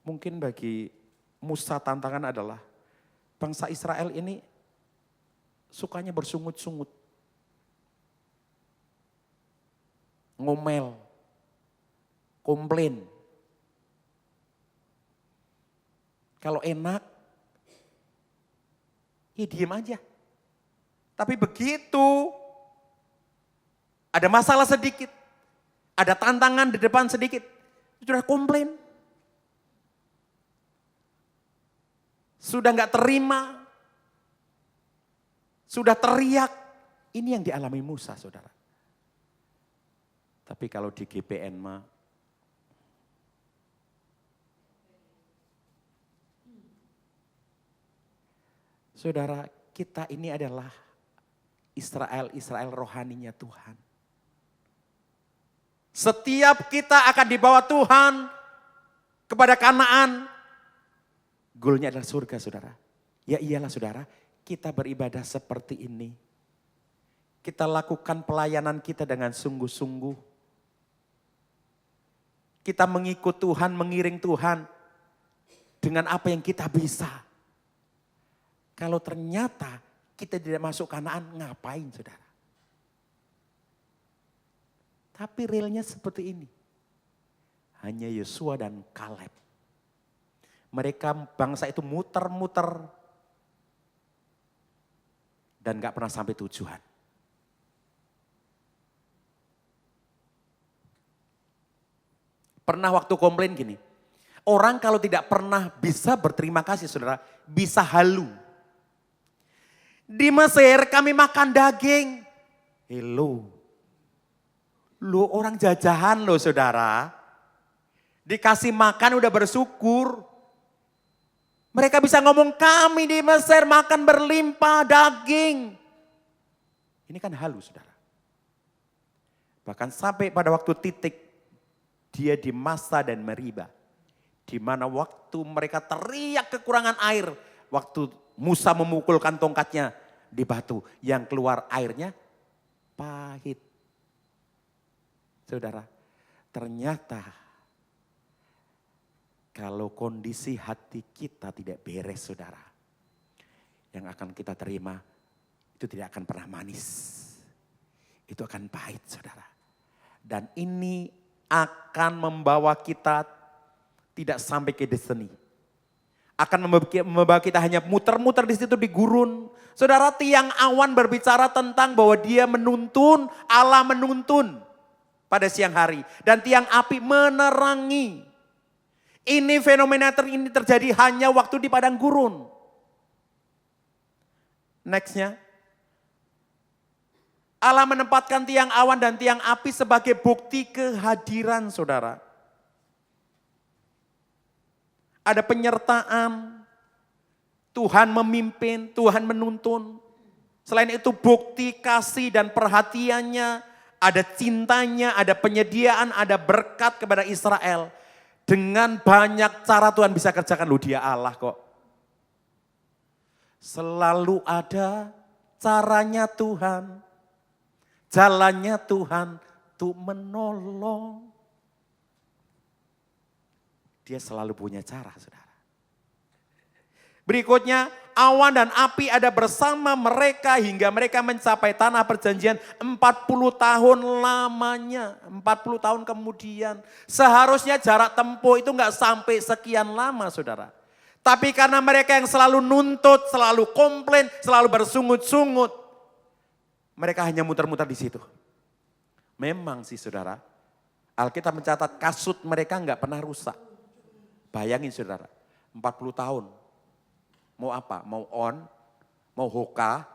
mungkin bagi Musa tantangan adalah bangsa Israel ini sukanya bersungut-sungut. Ngomel, komplain. Kalau enak, ya diem aja. Tapi begitu ada masalah sedikit, ada tantangan di depan sedikit, sudah komplain. Sudah nggak terima, sudah teriak. Ini yang dialami Musa, saudara. Tapi kalau di GPN mah, saudara, kita ini adalah Israel rohaninya Tuhan. Setiap kita akan dibawa Tuhan kepada Kanaan, goalnya adalah surga, saudara. Ya iyalah, saudara, kita beribadah seperti ini. Kita lakukan pelayanan kita dengan sungguh-sungguh. Kita mengikut Tuhan, mengiring Tuhan dengan apa yang kita bisa. Kalau ternyata kita tidak masuk Kanaan, ngapain, saudara? Tapi realnya seperti ini. Hanya Yosua dan Kaleb. Mereka bangsa itu muter-muter dan gak pernah sampai tujuan. Pernah waktu komplain gini, orang kalau tidak pernah bisa berterima kasih, saudara, bisa halu. Di Mesir kami makan daging. Hello. Lu orang jajahan loh, saudara. Dikasih makan udah bersyukur. Mereka bisa ngomong, kami di Mesir makan berlimpah daging. Ini kan halu, saudara. Bahkan sampai pada waktu titik dia di Masa dan Meriba. Di mana waktu mereka teriak kekurangan air. Waktu Musa memukulkan tongkatnya di batu. Yang keluar airnya pahit. Saudara, ternyata kalau kondisi hati kita tidak beres, saudara. Yang akan kita terima itu tidak akan pernah manis. Itu akan pahit, saudara. Dan ini akan membawa kita tidak sampai ke destiny. Akan membawa kita hanya muter-muter di situ di gurun. Saudara, tiang awan berbicara tentang bahwa dia menuntun, Allah menuntun pada siang hari. Dan tiang api menerangi. Ini fenomena ini terjadi hanya waktu di padang gurun. Nextnya. Allah menempatkan tiang awan dan tiang api sebagai bukti kehadiran, saudara. Ada penyertaan, Tuhan memimpin, Tuhan menuntun. Selain itu bukti kasih dan perhatiannya, ada cintanya, ada penyediaan, ada berkat kepada Israel. Dengan banyak cara Tuhan bisa kerjakan, loh dia Allah kok. Selalu ada caranya Tuhan. Jalannya Tuhan untuk menolong. Dia selalu punya cara, saudara. Berikutnya, awan dan api ada bersama mereka hingga mereka mencapai tanah perjanjian 40 tahun lamanya. 40 tahun kemudian. Seharusnya jarak tempuh itu enggak sampai sekian lama, saudara. Tapi karena mereka yang selalu nuntut, selalu komplain, selalu bersungut-sungut, mereka hanya muter-muter di situ. Memang sih saudara, Alkitab mencatat kasut mereka nggak pernah rusak. Bayangin saudara, 40 tahun. Mau apa? Mau on, mau hoka,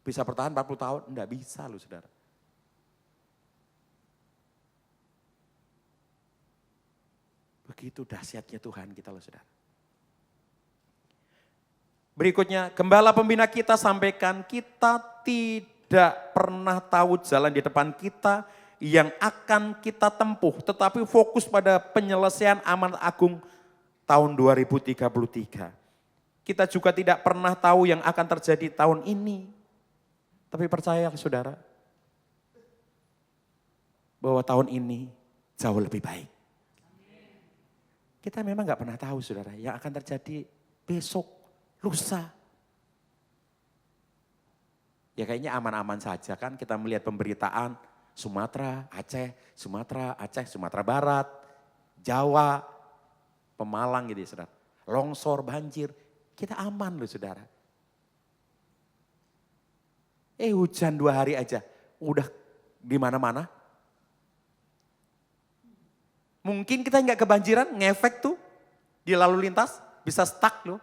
bisa bertahan 40 tahun? Enggak bisa loh saudara. Begitu dahsyatnya Tuhan kita loh saudara. Berikutnya, gembala pembina kita sampaikan, kita tidak pernah tahu jalan di depan kita yang akan kita tempuh, tetapi fokus pada penyelesaian amanat agung tahun 2033. Kita juga tidak pernah tahu yang akan terjadi tahun ini. Tapi percaya saudara, bahwa tahun ini jauh lebih baik. Kita memang gak pernah tahu saudara, yang akan terjadi besok, lusa. Ya kayaknya aman-aman saja kan, kita melihat pemberitaan Sumatera, Aceh, Sumatera Barat, Jawa, Pemalang gitu ya saudara. Longsor, banjir, kita aman loh saudara. Hujan 2 hari aja, udah di mana-mana. Mungkin kita nggak kebanjiran, ngefek tuh di lalu lintas, bisa stuck loh.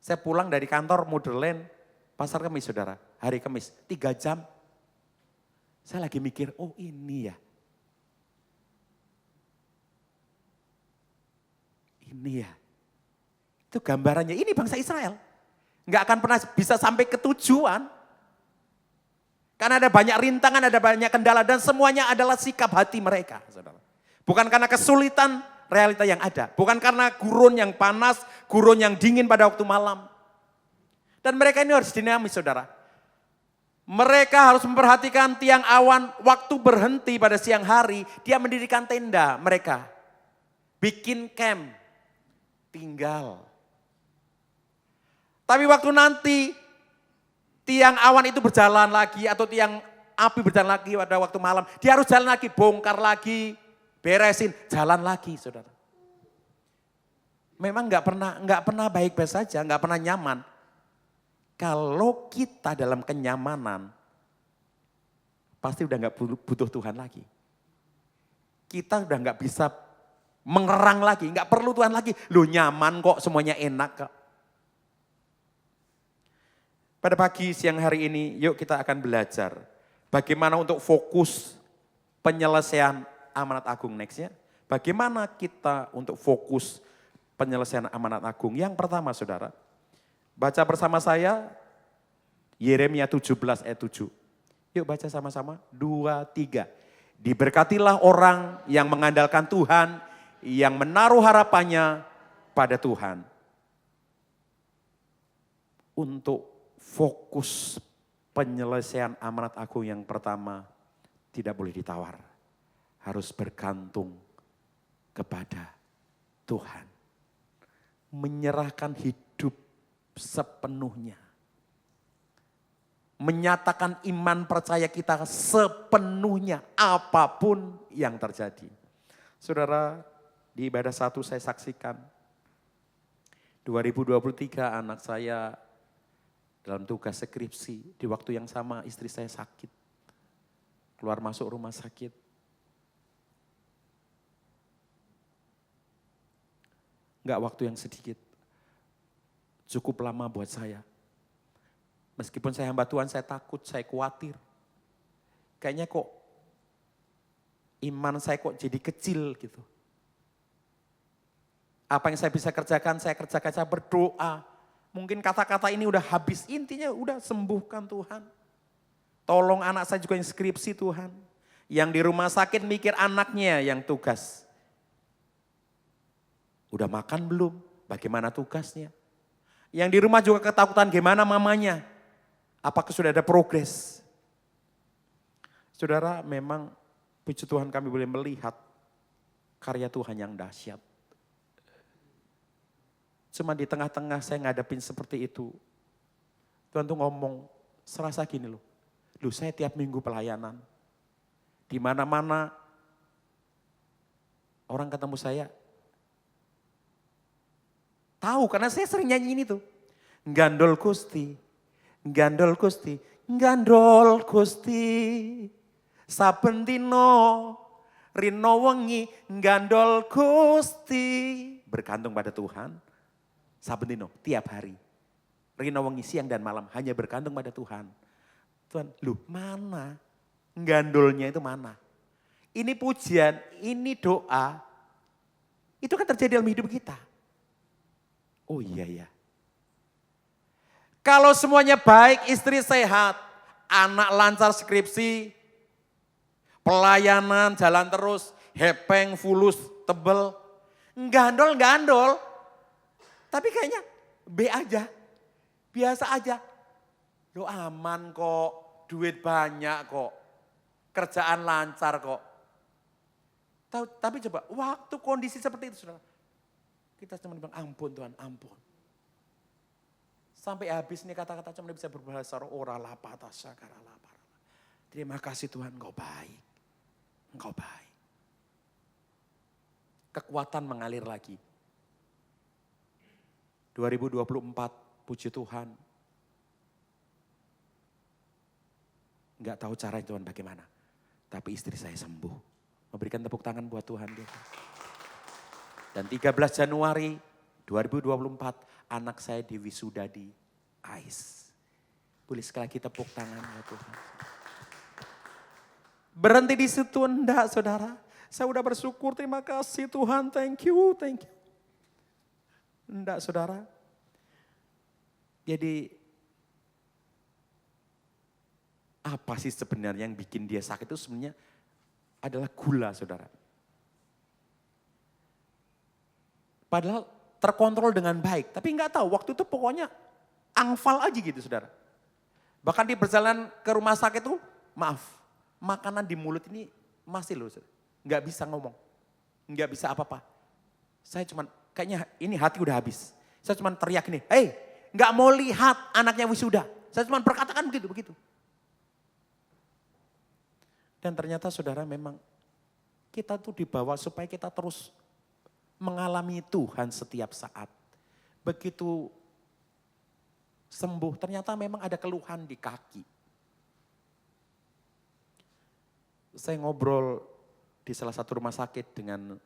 Saya pulang dari kantor Motherland, Pasar Kemis saudara, hari Kemis, 3 jam. Saya lagi mikir, oh ini ya. Ini ya. Itu gambarannya, ini bangsa Israel. Nggak akan pernah bisa sampai ke tujuan. Karena ada banyak rintangan, ada banyak kendala, dan semuanya adalah sikap hati mereka. Saudara. Bukan karena kesulitan realita yang ada. Bukan karena gurun yang panas, gurun yang dingin pada waktu malam. Dan mereka ini harus dinamis saudara. Mereka harus memperhatikan tiang awan, waktu berhenti pada siang hari, dia mendirikan tenda mereka. Bikin camp, tinggal. Tapi waktu nanti tiang awan itu berjalan lagi atau tiang api berjalan lagi pada waktu malam, dia harus jalan lagi, bongkar lagi, beresin, jalan lagi saudara. Memang nggak pernah baik-baik saja, nggak pernah nyaman. Kalau kita dalam kenyamanan, pasti udah nggak butuh Tuhan lagi. Kita udah nggak bisa mengerang lagi, nggak perlu Tuhan lagi. Loh nyaman kok, semuanya enak kok. Pada pagi siang hari ini, yuk kita akan belajar bagaimana untuk fokus penyelesaian amanat agung nextnya. Bagaimana kita untuk fokus penyelesaian amanat agung. Yang pertama saudara, baca bersama saya Yeremia 17 ayat 7. Yuk baca sama-sama, 2, 3. Diberkatilah orang yang mengandalkan Tuhan, yang menaruh harapannya pada Tuhan. Untuk fokus penyelesaian amanat agung yang pertama, tidak boleh ditawar. Harus bergantung kepada Tuhan. Menyerahkan hidup sepenuhnya. Menyatakan iman percaya kita sepenuhnya apapun yang terjadi. Saudara, di ibadah 1 saya saksikan 2023 anak saya dalam tugas skripsi, di waktu yang sama istri saya sakit. Keluar masuk rumah sakit. Enggak waktu yang sedikit. Cukup lama buat saya. Meskipun saya hamba Tuhan, saya takut, saya khawatir. Kayaknya kok iman saya kok jadi kecil gitu. Apa yang saya bisa kerjakan, saya berdoa. Mungkin kata-kata ini udah habis, intinya udah sembuhkan Tuhan. Tolong anak saya juga yang skripsi Tuhan. Yang di rumah sakit mikir anaknya yang tugas. Udah makan belum? Bagaimana tugasnya? Yang di rumah juga ketakutan gimana mamanya? Apakah sudah ada progres? Saudara, memang puji Tuhan kami boleh melihat karya Tuhan yang dahsyat. Cuma di tengah-tengah saya ngadepin seperti itu. Tuhan tuh ngomong, serasa gini loh. Loh saya tiap minggu pelayanan. Di mana-mana orang ketemu saya. Tahu karena saya sering nyanyi ini tuh. Gandol Gusti, gandol Gusti, gandol Gusti. Saben dino rino wengi gandol Gusti. Bergantung pada Tuhan. Saben dino tiap hari. Rino wengi siang dan malam hanya bergantung pada Tuhan. Tuhan, loh mana? Gandolnya itu mana? Ini pujian, ini doa. Itu kan terjadi dalam hidup kita. Oh iya ya. Kalau semuanya baik, istri sehat, anak lancar skripsi, pelayanan jalan terus, hepeng, fulus, tebel. Gandol. Tapi kayaknya B aja, biasa aja. Lo aman kok, duit banyak kok, kerjaan lancar kok. Tapi coba, waktu kondisi seperti itu saudara. Kita cuma bilang ampun Tuhan, ampun. Sampai habis nih kata-kata cuma bisa berbahasa ora lapata sakara lapara. Terima kasih Tuhan, Engkau baik. Engkau baik. Kekuatan mengalir lagi. 2024, puji Tuhan. Enggak tahu cara Tuhan bagaimana. Tapi istri saya sembuh. Memberikan tepuk tangan buat Tuhan. Dan 13 Januari 2024 anak saya diwisuda di AIS. Boleh sekali lagi tepuk tangan ya Tuhan. Berhenti di situ enggak saudara. Saya udah bersyukur, terima kasih Tuhan, thank you. Enggak saudara. Jadi apa sih sebenarnya yang bikin dia sakit itu sebenarnya adalah gula saudara. Padahal terkontrol dengan baik. Tapi nggak tahu waktu itu pokoknya angfal aja gitu saudara. Bahkan di perjalanan ke rumah sakit itu maaf. Makanan di mulut ini masih loh. Nggak bisa ngomong. Nggak bisa apa-apa. Saya cuman kayaknya ini hati udah habis. Saya cuman teriak ini. Hei nggak mau lihat anaknya wisuda. Saya cuman berkatakan begitu. Dan ternyata saudara memang kita tuh dibawa supaya kita terus mengalami Tuhan setiap saat. Begitu sembuh, ternyata memang ada keluhan di kaki. Saya ngobrol di salah satu rumah sakit dengan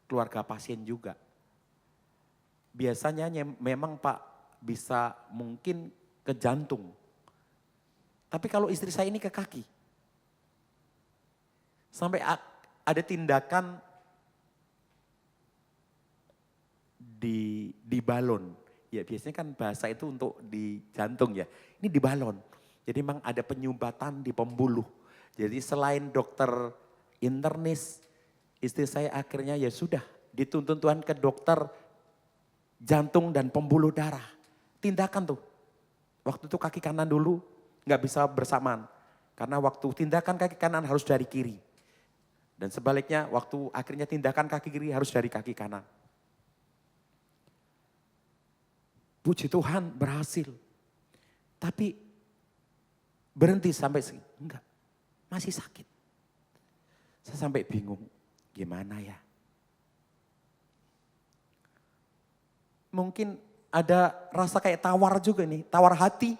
keluarga pasien juga. Biasanya memang Pak bisa mungkin ke jantung. Tapi kalau istri saya ini ke kaki. Sampai ada tindakan di balon. Ya biasanya kan bahasa itu untuk di jantung ya. Ini di balon. Jadi memang ada penyumbatan di pembuluh. Jadi selain dokter internis, istri saya akhirnya ya sudah dituntun Tuhan ke dokter jantung dan pembuluh darah. Tindakan tuh. Waktu itu kaki kanan dulu nggak bisa bersamaan. Karena waktu tindakan kaki kanan harus dari kiri. Dan sebaliknya waktu akhirnya tindakan kaki kiri harus dari kaki kanan. Puji Tuhan berhasil. Tapi berhenti sampai sini. Enggak, masih sakit. Saya sampai bingung, gimana ya? Mungkin ada rasa kayak tawar juga nih, tawar hati.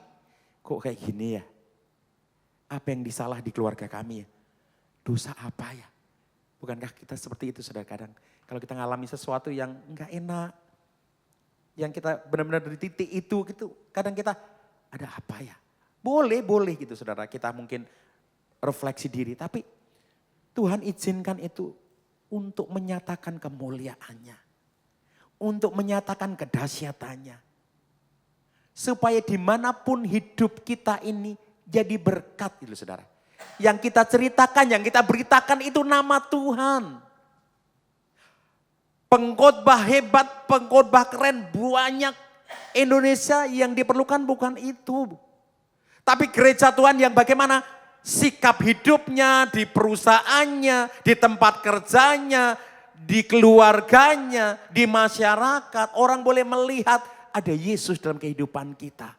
Kok kayak gini ya? Apa yang disalah di keluarga kami ya? Dosa apa ya? Bukankah kita seperti itu saudara kadang? Kalau kita ngalami sesuatu yang enggak enak, yang kita benar-benar di titik itu gitu, kadang kita ada apa ya? Boleh gitu saudara, kita mungkin refleksi diri. Tapi Tuhan izinkan itu untuk menyatakan kemuliaannya. Untuk menyatakan kedahsyatannya. Supaya dimanapun hidup kita ini jadi berkat gitu saudara. Yang kita ceritakan, yang kita beritakan itu nama Tuhan. Pengkhotbah hebat, pengkhotbah keren banyak. Indonesia yang diperlukan bukan itu. Tapi gereja Tuhan yang bagaimana sikap hidupnya, di perusahaannya, di tempat kerjanya, di keluarganya, di masyarakat. Orang boleh melihat ada Yesus dalam kehidupan kita.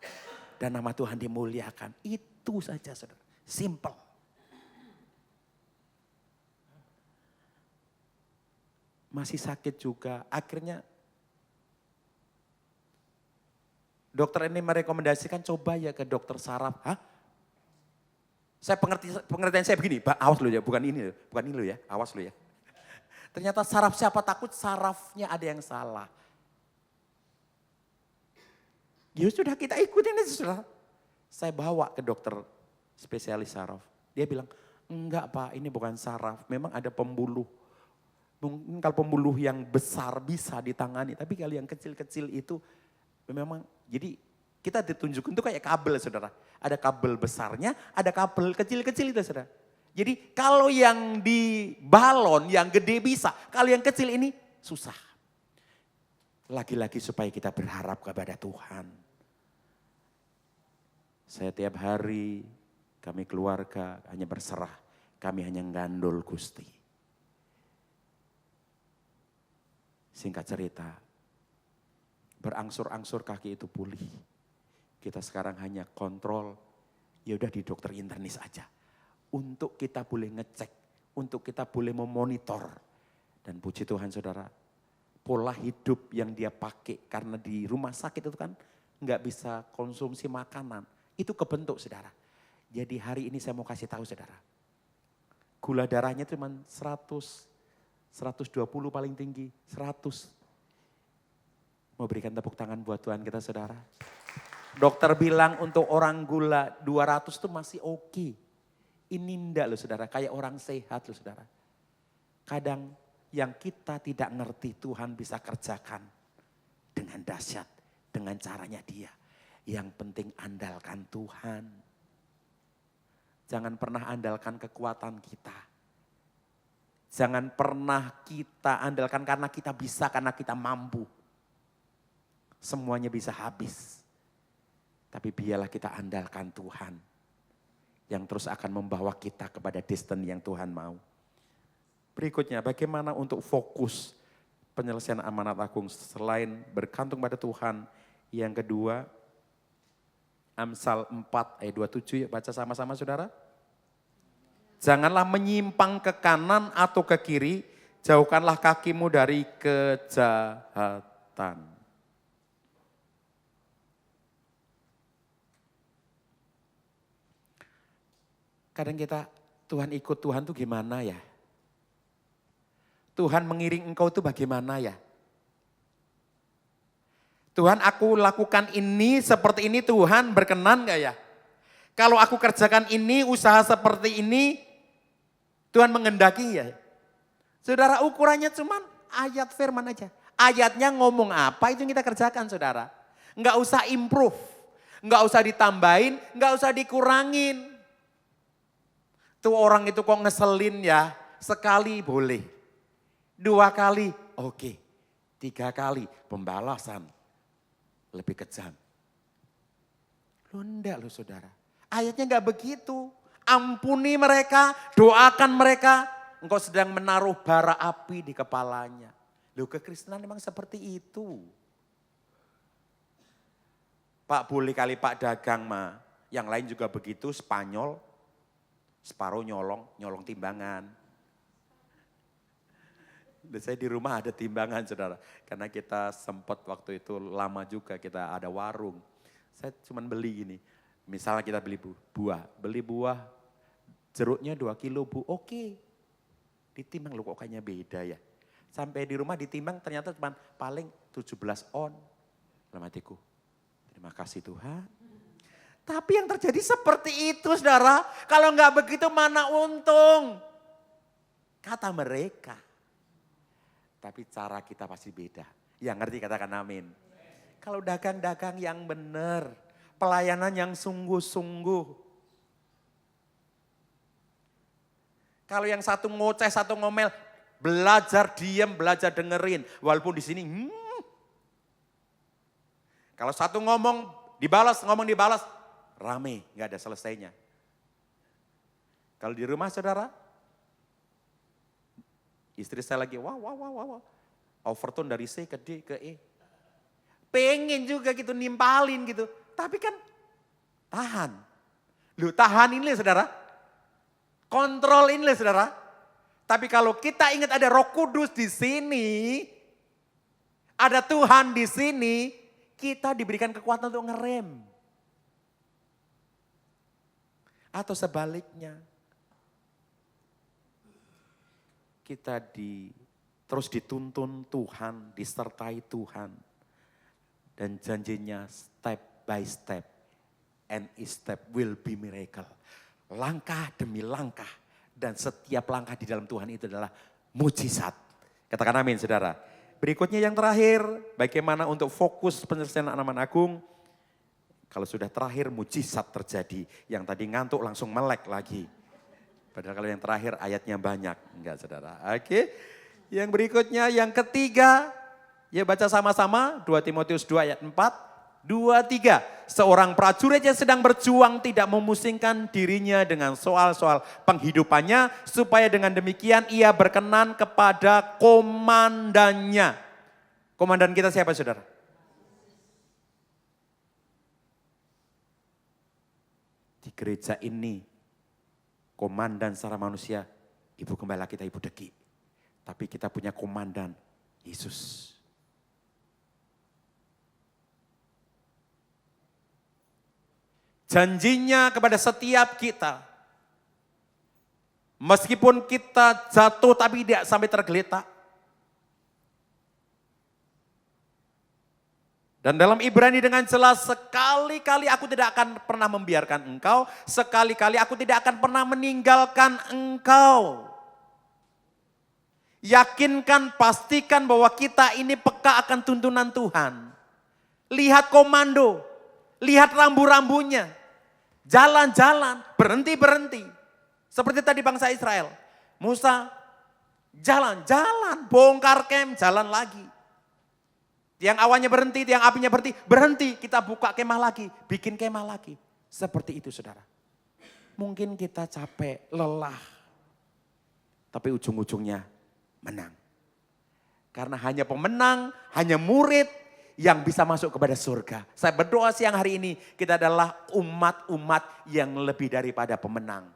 Dan nama Tuhan dimuliakan. Itu saja saudara. Simple. Masih sakit juga. Akhirnya Dokter ini merekomendasikan coba ya ke dokter saraf. Hah? Pengertian saya begini, awas lu ya, bukan ini lu ya, awas lu ya. Ternyata saraf siapa takut sarafnya ada yang salah. Ya sudah kita ikutin aja saudara. Saya bawa ke dokter spesialis saraf. Dia bilang, enggak Pak ini bukan saraf, memang ada pembuluh. Mungkin kalau pembuluh yang besar bisa ditangani, tapi kalau yang kecil-kecil itu memang, jadi kita ditunjukkan itu kayak kabel saudara. Ada kabel besarnya, ada kabel kecil-kecil itu saudara. Jadi kalau yang di balon, yang gede bisa, kalau yang kecil ini susah. Lagi-lagi supaya kita berharap kepada Tuhan. Saya tiap hari, kami keluarga hanya berserah, kami hanya gandol Gusti. Singkat cerita, berangsur-angsur kaki itu pulih. Kita sekarang hanya kontrol, ya udah di dokter internis aja. Untuk kita boleh ngecek, untuk kita boleh memonitor. Dan puji Tuhan saudara, pola hidup yang dia pakai karena di rumah sakit itu kan nggak bisa konsumsi makanan. Itu kebentuk saudara. Jadi hari ini saya mau kasih tahu saudara. Gula darahnya cuma 100, 120 paling tinggi, 100. Mau berikan tepuk tangan buat Tuhan kita saudara. Dokter bilang untuk orang gula 200 itu masih oke. Ini enggak loh saudara, kayak orang sehat loh saudara. Kadang yang kita tidak ngerti Tuhan bisa kerjakan dengan dahsyat, dengan caranya dia. Yang penting andalkan Tuhan. Jangan pernah andalkan kekuatan kita. Jangan pernah kita andalkan karena kita bisa, karena kita mampu. Semuanya bisa habis. Tapi biarlah kita andalkan Tuhan. Yang terus akan membawa kita kepada destiny yang Tuhan mau. Berikutnya bagaimana untuk fokus penyelesaian amanat agung selain bergantung pada Tuhan. Yang kedua, Amsal 4 ayat 27, baca sama-sama saudara. Janganlah menyimpang ke kanan atau ke kiri, jauhkanlah kakimu dari kejahatan. Kadang kita, Tuhan ikut Tuhan tuh gimana ya? Tuhan mengiring engkau tuh bagaimana ya? Tuhan aku lakukan ini seperti ini Tuhan berkenan gak ya? Kalau aku kerjakan ini, usaha seperti ini, Tuhan mengendaki ya? Saudara ukurannya cuman ayat firman aja. Ayatnya ngomong apa itu yang kita kerjakan saudara. Enggak usah improve, enggak usah ditambahin, enggak usah dikurangin. Tuh orang itu kok ngeselin ya, sekali boleh, 2 kali oke, 3 kali pembalasan lebih kejam. Lu enggak lu saudara, ayatnya enggak begitu. Ampuni mereka, doakan mereka, engkau sedang menaruh bara api di kepalanya. Loh kekristenan memang seperti itu. Pak boleh kali Pak dagang mah, yang lain juga begitu, Spanyol. Separuh nyolong timbangan. Saya di rumah ada timbangan saudara. Karena kita sempat waktu itu lama juga kita ada warung. Saya cuma beli gini. Misalnya kita beli buah. Beli buah jeruknya 2 kilo bu. Oke. Ditimbang loh kok kayaknya beda ya. Sampai di rumah ditimbang ternyata cuma paling 17 on. Dalam hatiku. Terima kasih Tuhan. Tapi yang terjadi seperti itu saudara. Kalau enggak begitu mana untung. Kata mereka. Tapi cara kita pasti beda. Yang ngerti katakan amin. Kalau dagang-dagang yang benar. Pelayanan yang sungguh-sungguh. Kalau yang satu ngoceh, satu ngomel. Belajar diam, belajar dengerin. Walaupun di sini. Kalau satu ngomong dibalas, ngomong dibalas. Rame, gak ada selesainya. Kalau di rumah saudara, istri saya lagi wow. Overtone dari C ke D ke E. Pengen juga gitu nimpalin gitu. Tapi kan tahan. Lu tahan ini saudara. Kontrol ini saudara. Tapi kalau kita ingat ada Roh Kudus di sini, ada Tuhan di sini, kita diberikan kekuatan untuk ngerem. Atau sebaliknya, kita terus dituntun Tuhan, disertai Tuhan. Dan janjinya step by step, and each step will be miracle. Langkah demi langkah, dan setiap langkah di dalam Tuhan itu adalah mujizat. Katakan amin saudara. Berikutnya yang terakhir, bagaimana untuk fokus penyelesaian anak-anak agung. Kalau sudah terakhir mujizat terjadi, yang tadi ngantuk langsung melek lagi. Padahal kalau yang terakhir ayatnya banyak, enggak saudara. Oke, yang berikutnya yang ketiga, ya baca sama-sama 2 Timotius 2 ayat 4, 2, 3. Seorang prajurit yang sedang berjuang tidak memusingkan dirinya dengan soal-soal penghidupannya, supaya dengan demikian ia berkenan kepada komandannya. Komandan kita siapa saudara? Di gereja ini, komandan secara manusia, Ibu Gembala kita Ibu Deki. Tapi kita punya komandan, Yesus. Janjinya kepada setiap kita, meskipun kita jatuh tapi tidak sampai tergeletak. Dan dalam Ibrani dengan jelas, sekali-kali aku tidak akan pernah membiarkan engkau, sekali-kali aku tidak akan pernah meninggalkan engkau. Yakinkan, pastikan bahwa kita ini peka akan tuntunan Tuhan. Lihat komando, lihat rambu-rambunya, jalan-jalan, berhenti-berhenti. Seperti tadi bangsa Israel, Musa jalan-jalan, bongkar kem, jalan lagi. Tiang awannya berhenti, tiang apinya berhenti, kita buka kemah lagi, bikin kemah lagi. Seperti itu saudara. Mungkin kita capek, lelah, tapi ujung-ujungnya menang. Karena hanya pemenang, hanya murid yang bisa masuk kepada surga. Saya berdoa siang hari ini, kita adalah umat-umat yang lebih daripada pemenang.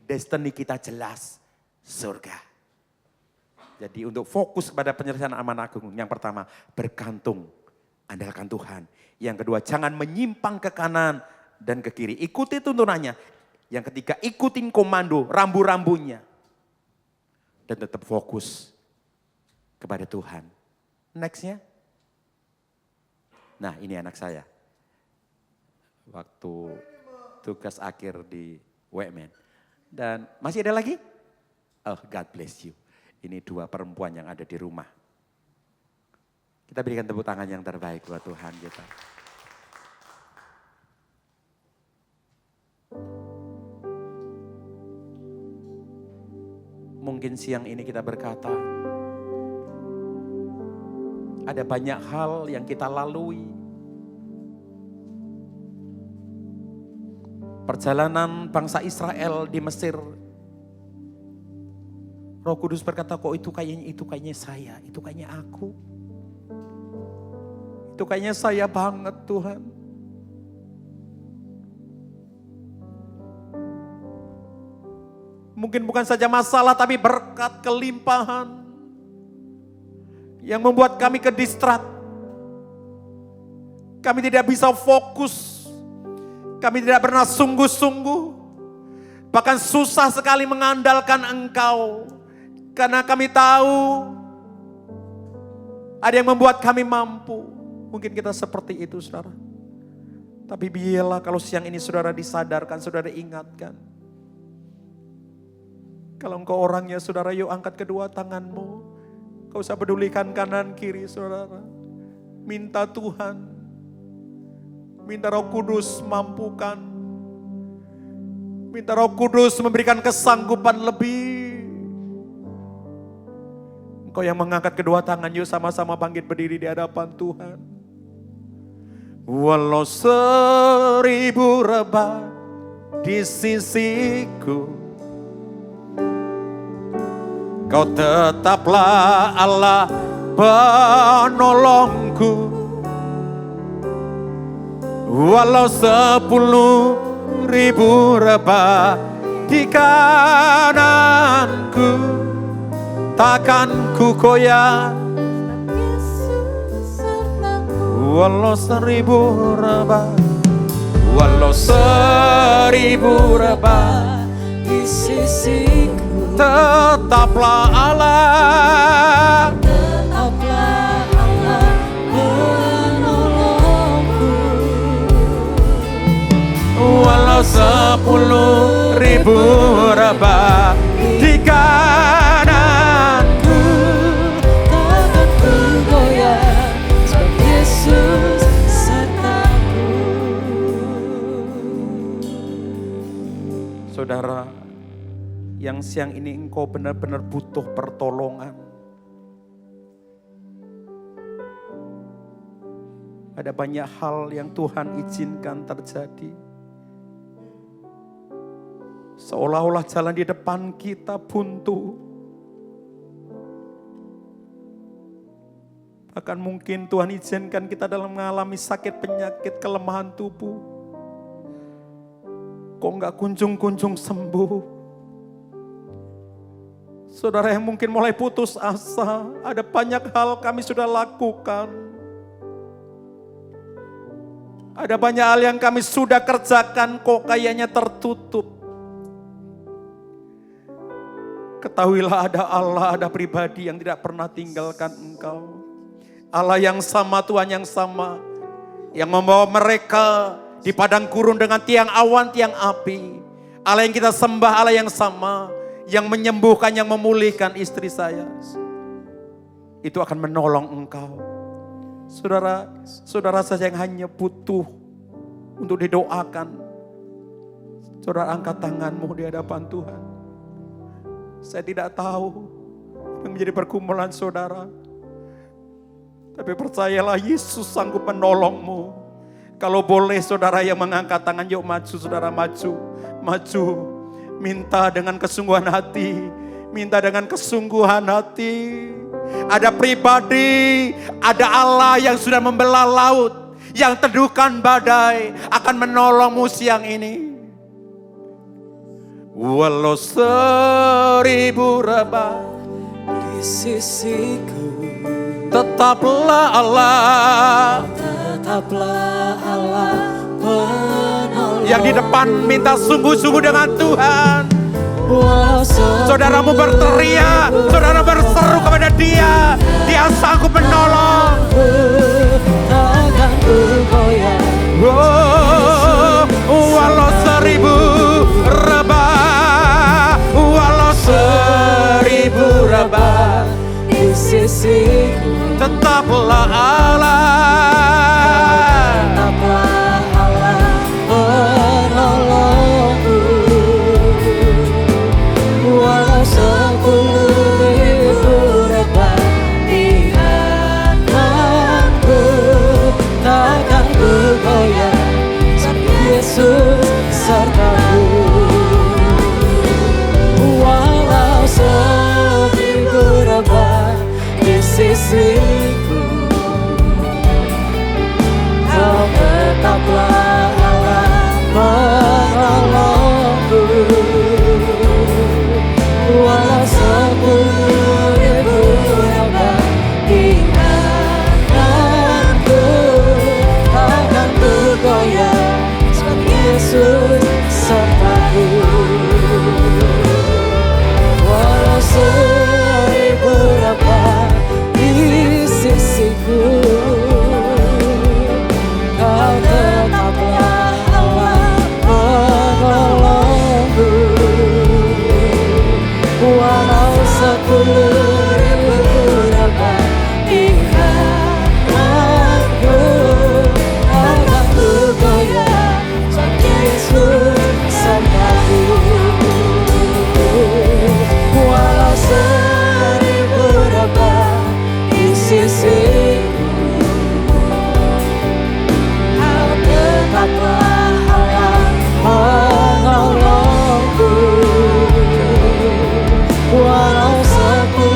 Destiny kita jelas, surga. Jadi untuk fokus kepada penyelesaian amanah agung, yang pertama bergantung, andalkan Tuhan. Yang kedua jangan menyimpang ke kanan dan ke kiri, ikuti tuntunannya. Yang ketiga ikutin komando, rambu-rambunya. Dan tetap fokus kepada Tuhan. Nextnya. Nah ini anak saya. Waktu tugas akhir di Wemen. Dan masih ada lagi? Oh God bless you. Ini 2 perempuan yang ada di rumah. Kita berikan tepuk tangan yang terbaik buat Tuhan kita. Mungkin siang ini kita berkata, ada banyak hal yang kita lalui. Perjalanan bangsa Israel di Mesir, Roh Kudus berkata, kok itu kayaknya saya, itu kayaknya aku. Itu kayaknya saya banget Tuhan. Mungkin bukan saja masalah tapi berkat kelimpahan. Yang membuat kami kedistrak. Kami tidak bisa fokus. Kami tidak pernah sungguh-sungguh. Bahkan susah sekali mengandalkan Engkau. Karena kami tahu ada yang membuat kami mampu. Mungkin kita seperti itu saudara. Tapi biarlah kalau siang ini saudara disadarkan, saudara ingatkan. Kalau engkau orangnya saudara, yuk angkat kedua tanganmu. Kau usah pedulikan kanan kiri saudara. Minta Tuhan. Minta Roh Kudus mampukan. Minta Roh Kudus memberikan kesanggupan lebih. Kau yang mengangkat kedua tangan, yuk sama-sama bangkit berdiri di hadapan Tuhan. Walau 1000 rebah di sisiku, Kau tetaplah Allah penolongku. Walau 10.000 rebah di kananku, takkan ku goyah. Walau 1000 rebah, walau 1000 rebah di sisiku, tetaplah Allah. tetaplah Allah penolongku. Walau 10.000 rebah di kananku, Takkan ku goyah, sebab Yesus sertaku. Saudara, yang siang ini engkau benar-benar butuh pertolongan. Ada banyak hal yang Tuhan izinkan terjadi. Seolah-olah jalan di depan kita buntu. Bahkan mungkin Tuhan izinkan kita dalam mengalami sakit, penyakit, kelemahan tubuh. Kok nggak kunjung-kunjung sembuh? Saudara yang mungkin mulai putus asa, ada banyak hal kami sudah lakukan. Ada banyak hal yang kami sudah kerjakan, kok kayaknya tertutup. Ketahuilah ada Allah, ada pribadi yang tidak pernah tinggalkan engkau. Allah yang sama, Tuhan yang sama, yang membawa mereka di padang gurun dengan tiang awan, tiang api. Allah yang kita sembah, Allah yang sama, yang menyembuhkan, yang memulihkan istri saya. Itu akan menolong engkau. Saudara, saudara saja yang hanya butuh untuk didoakan. Saudara, angkat tanganmu di hadapan Tuhan. Saya tidak tahu yang menjadi pergumulan saudara. Tapi percayalah, Yesus sanggup menolongmu. Kalau boleh saudara yang mengangkat tangan, yuk maju saudara, maju. Maju, minta dengan kesungguhan hati. Minta dengan kesungguhan hati. Ada pribadi, ada Allah yang sudah membelah laut, yang teduhkan badai, akan menolongmu siang ini. Walau 1000 rebah Di sisiku, tetaplah Allah. tetaplah Allah penolong. Yang di depan minta sungguh-sungguh dengan Tuhan. Walau Saudaramu berteriak, saudara berseru kepada Dia. Dia sanggup menolong. takkan ku goyah, Oh, walau 1000 rebah, walau 1000 rebah, di sisiku, tetaplah Allah. tetaplah Allah penolongku. Walau 10.000 rebah di hadapanku, takkan ku goyah, sebab Yesus sertaku. Walau 1000 rebah di sisiku, Kau tetaplah Allah penolongku. Walau 10.000 rebah di hadapanku, takkan ku goyah, sebab Yesus sertaku. Walau 1000 rebah di sisiku, Kau tetaplah Allah penolongku. Walau 10.000 rebah di hadapanku, takkan ku goyah, sebab Yesus sertaku. Walau 1000 rebah di sisiku, Kau tetaplah Allah penolongku. Walau 10.000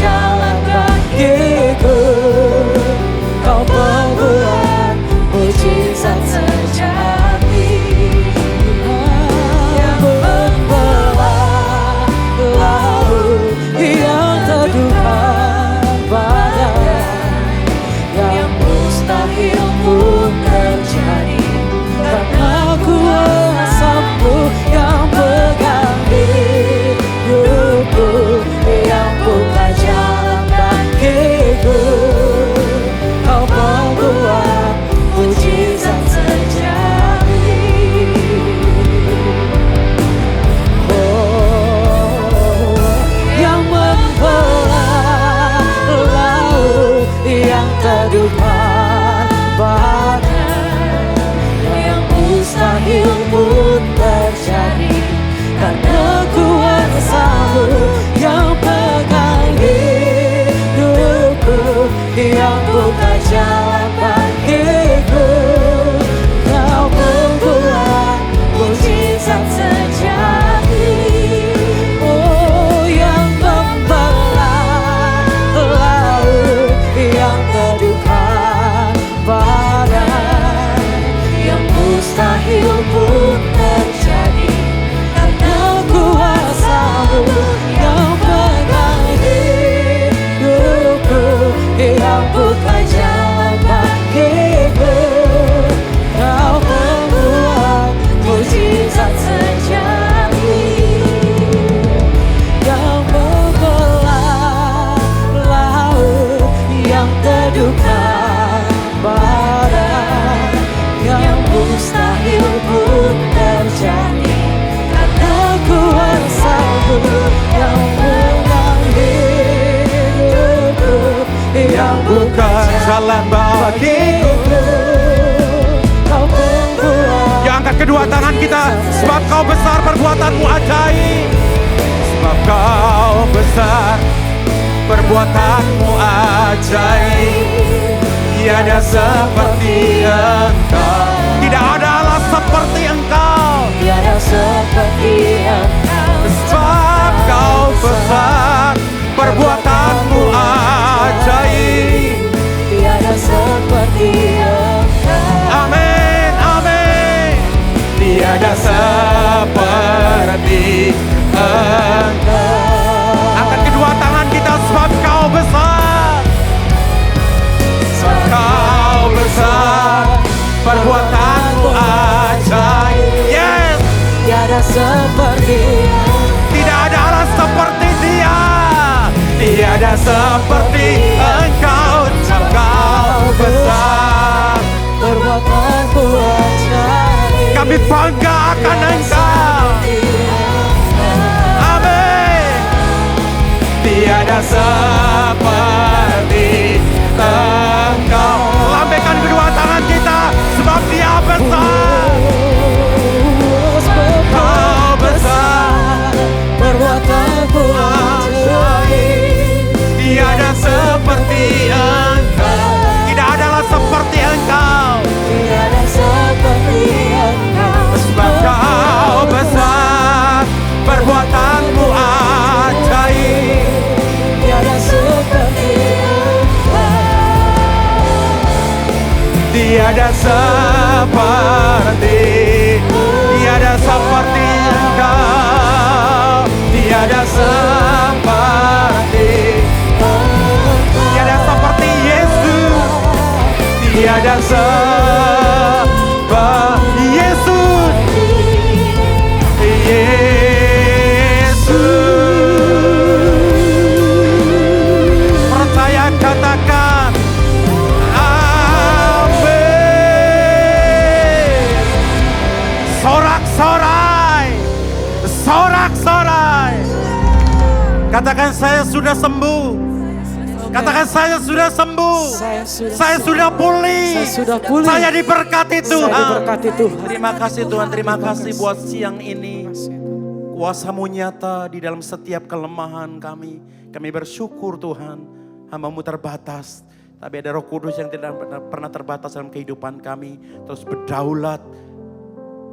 jalan bagiku. Kau membuat mujizat sejati yang membelah laut yang teduhkan badai, yang mustahil pun terjadi karena kuasa-Mu yang pegang hidupku, yang buka jalan bagiku. Kau membuat mujizat sejati. Oh, yang membelah laut yang teduhkan badai, yang mustahil pun terjadi karena kuasa-Mu yang pegang hidupku, yang buka jalan bagiku. Kau membuat mujizat sejati. Oh, yang membelah laut yang teduhkan badai, yang mustahil pun terjadi karena kuasa-Mu yang pegang hidupku, yang buka jalan bagiku. Kau membuat mujizat sejati yang membelah laut yang teduhkan badai, yang mustahil pun terjadi karena kuasa-Mu yang pegang hidupku, yang buka jalan bagiku. Kau membuat. Ya, angkat kedua tangan kita, sebab Kau besar, perbuatan-Mu ajaib. Sebab Kau besar, perbuatan-Mu ajaib. Tiada seperti Engkau, tidak ada Allah seperti Engkau. Tiada seperti Engkau. Sebab Kau besar, perbuatan-Mu ajaib. Tiada seperti Engkau. Amin, amin. Tiada seperti Engkau. Angkat kedua tangan kita, sebab Kau besar. Sebab Kau besar, perbuatan-Mu ajaib. Yes. Tiada seperti Engkau. Tidak ada Allah seperti Dia. Tiada seperti Engkau. Sebab Kau besar, Perbuatan-Mu ajaib. kami bangga akan Engkau. Amin. Tiada seperti Engkau. Lambaikan kedua tangan kita, sebab Dia besar. Kau besar, Perbuatan-Mu ajaib. tiada seperti Engkau. Tidak adalah seperti Engkau. Tiada seperti Engkau. Sebab Kau besar, perbuatan-Mu ajaib. Tiada seperti Engkau. Tiada seperti, tiada seperti Engkau. Tiada seperti, tiada seperti Yesus. Tiada seperti Yesus. Yesus. Percaya, katakan amin. Sorak-sorai, sorak-sorai. Katakan, saya sudah sembuh. Katakan, saya sudah sembuh. Saya sudah pulih. Saya sudah pulih. Saya diberkati Tuhan. Saya diberkati Tuhan. Terima kasih Tuhan, terima kasih buat siang ini. Kuasa-Mu nyata di dalam setiap kelemahan kami. Kami bersyukur Tuhan, hamba-Mu terbatas. Tapi ada Roh Kudus yang tidak pernah terbatas dalam kehidupan kami. Terus berdaulat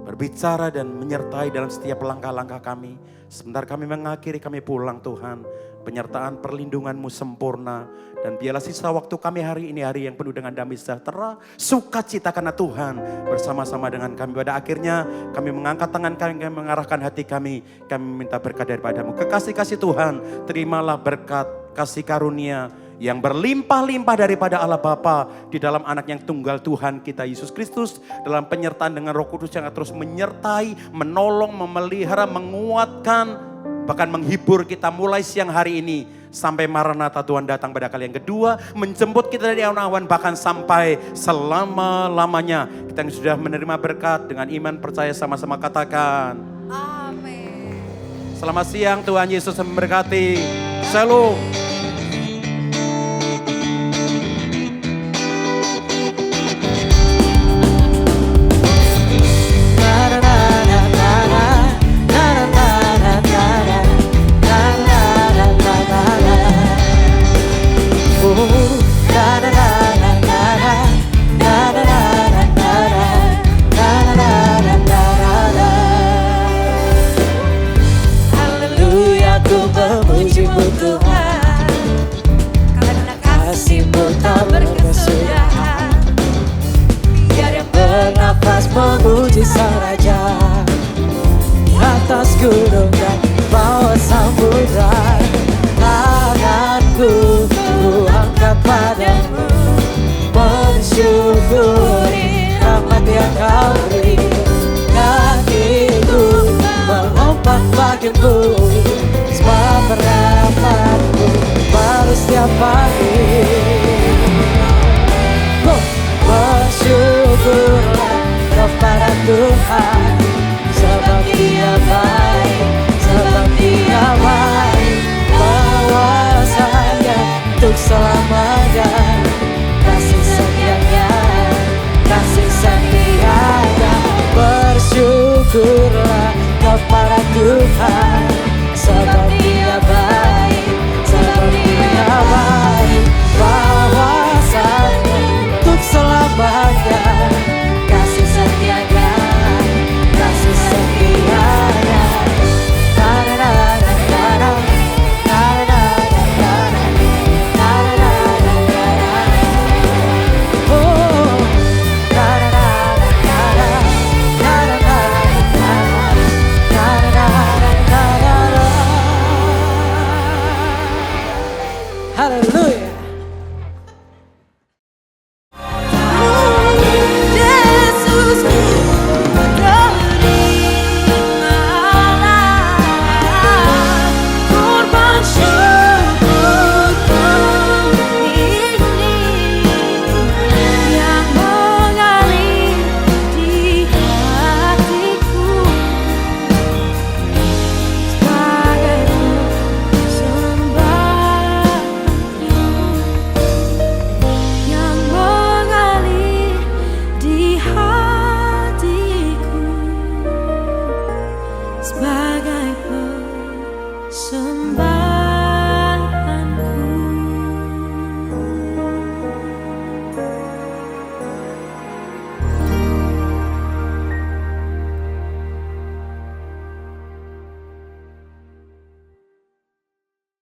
berbicara dan menyertai dalam setiap langkah-langkah kami. Sebentar kami mengakhiri, kami pulang Tuhan. Penyertaan perlindungan-Mu sempurna. Dan biarlah sisa waktu kami hari ini hari yang penuh dengan damai sejahtera, sukacita karena Tuhan bersama-sama dengan kami. Pada akhirnya kami mengangkat tangan kami, mengarahkan hati kami minta berkat daripada-Mu. Kekasih-kasih Tuhan, terimalah berkat kasih karunia yang berlimpah-limpah daripada Allah Bapa di dalam anak yang tunggal Tuhan kita Yesus Kristus, dalam penyertaan dengan Roh Kudus yang terus menyertai, menolong, memelihara, menguatkan, bahkan menghibur kita mulai siang hari ini sampai Maranatha Tuhan datang pada kali yang kedua, menjemput kita dari awan-awan bahkan sampai selama-lamanya. Kita yang sudah menerima berkat dengan iman percaya sama-sama katakan Amin. selamat siang, Tuhan Yesus memberkati. Shalom. Haleluya, ku memuji-Mu Tuhan, karena kasih-Mu tak berkesudahan. Biar yang bernafas memuji Sang Raja, di atas gunung dan bawah samudra. Tanganku ku angkat padamu, mensyukuri rahmat yang Kau beri. Kakiku melompat bagimu,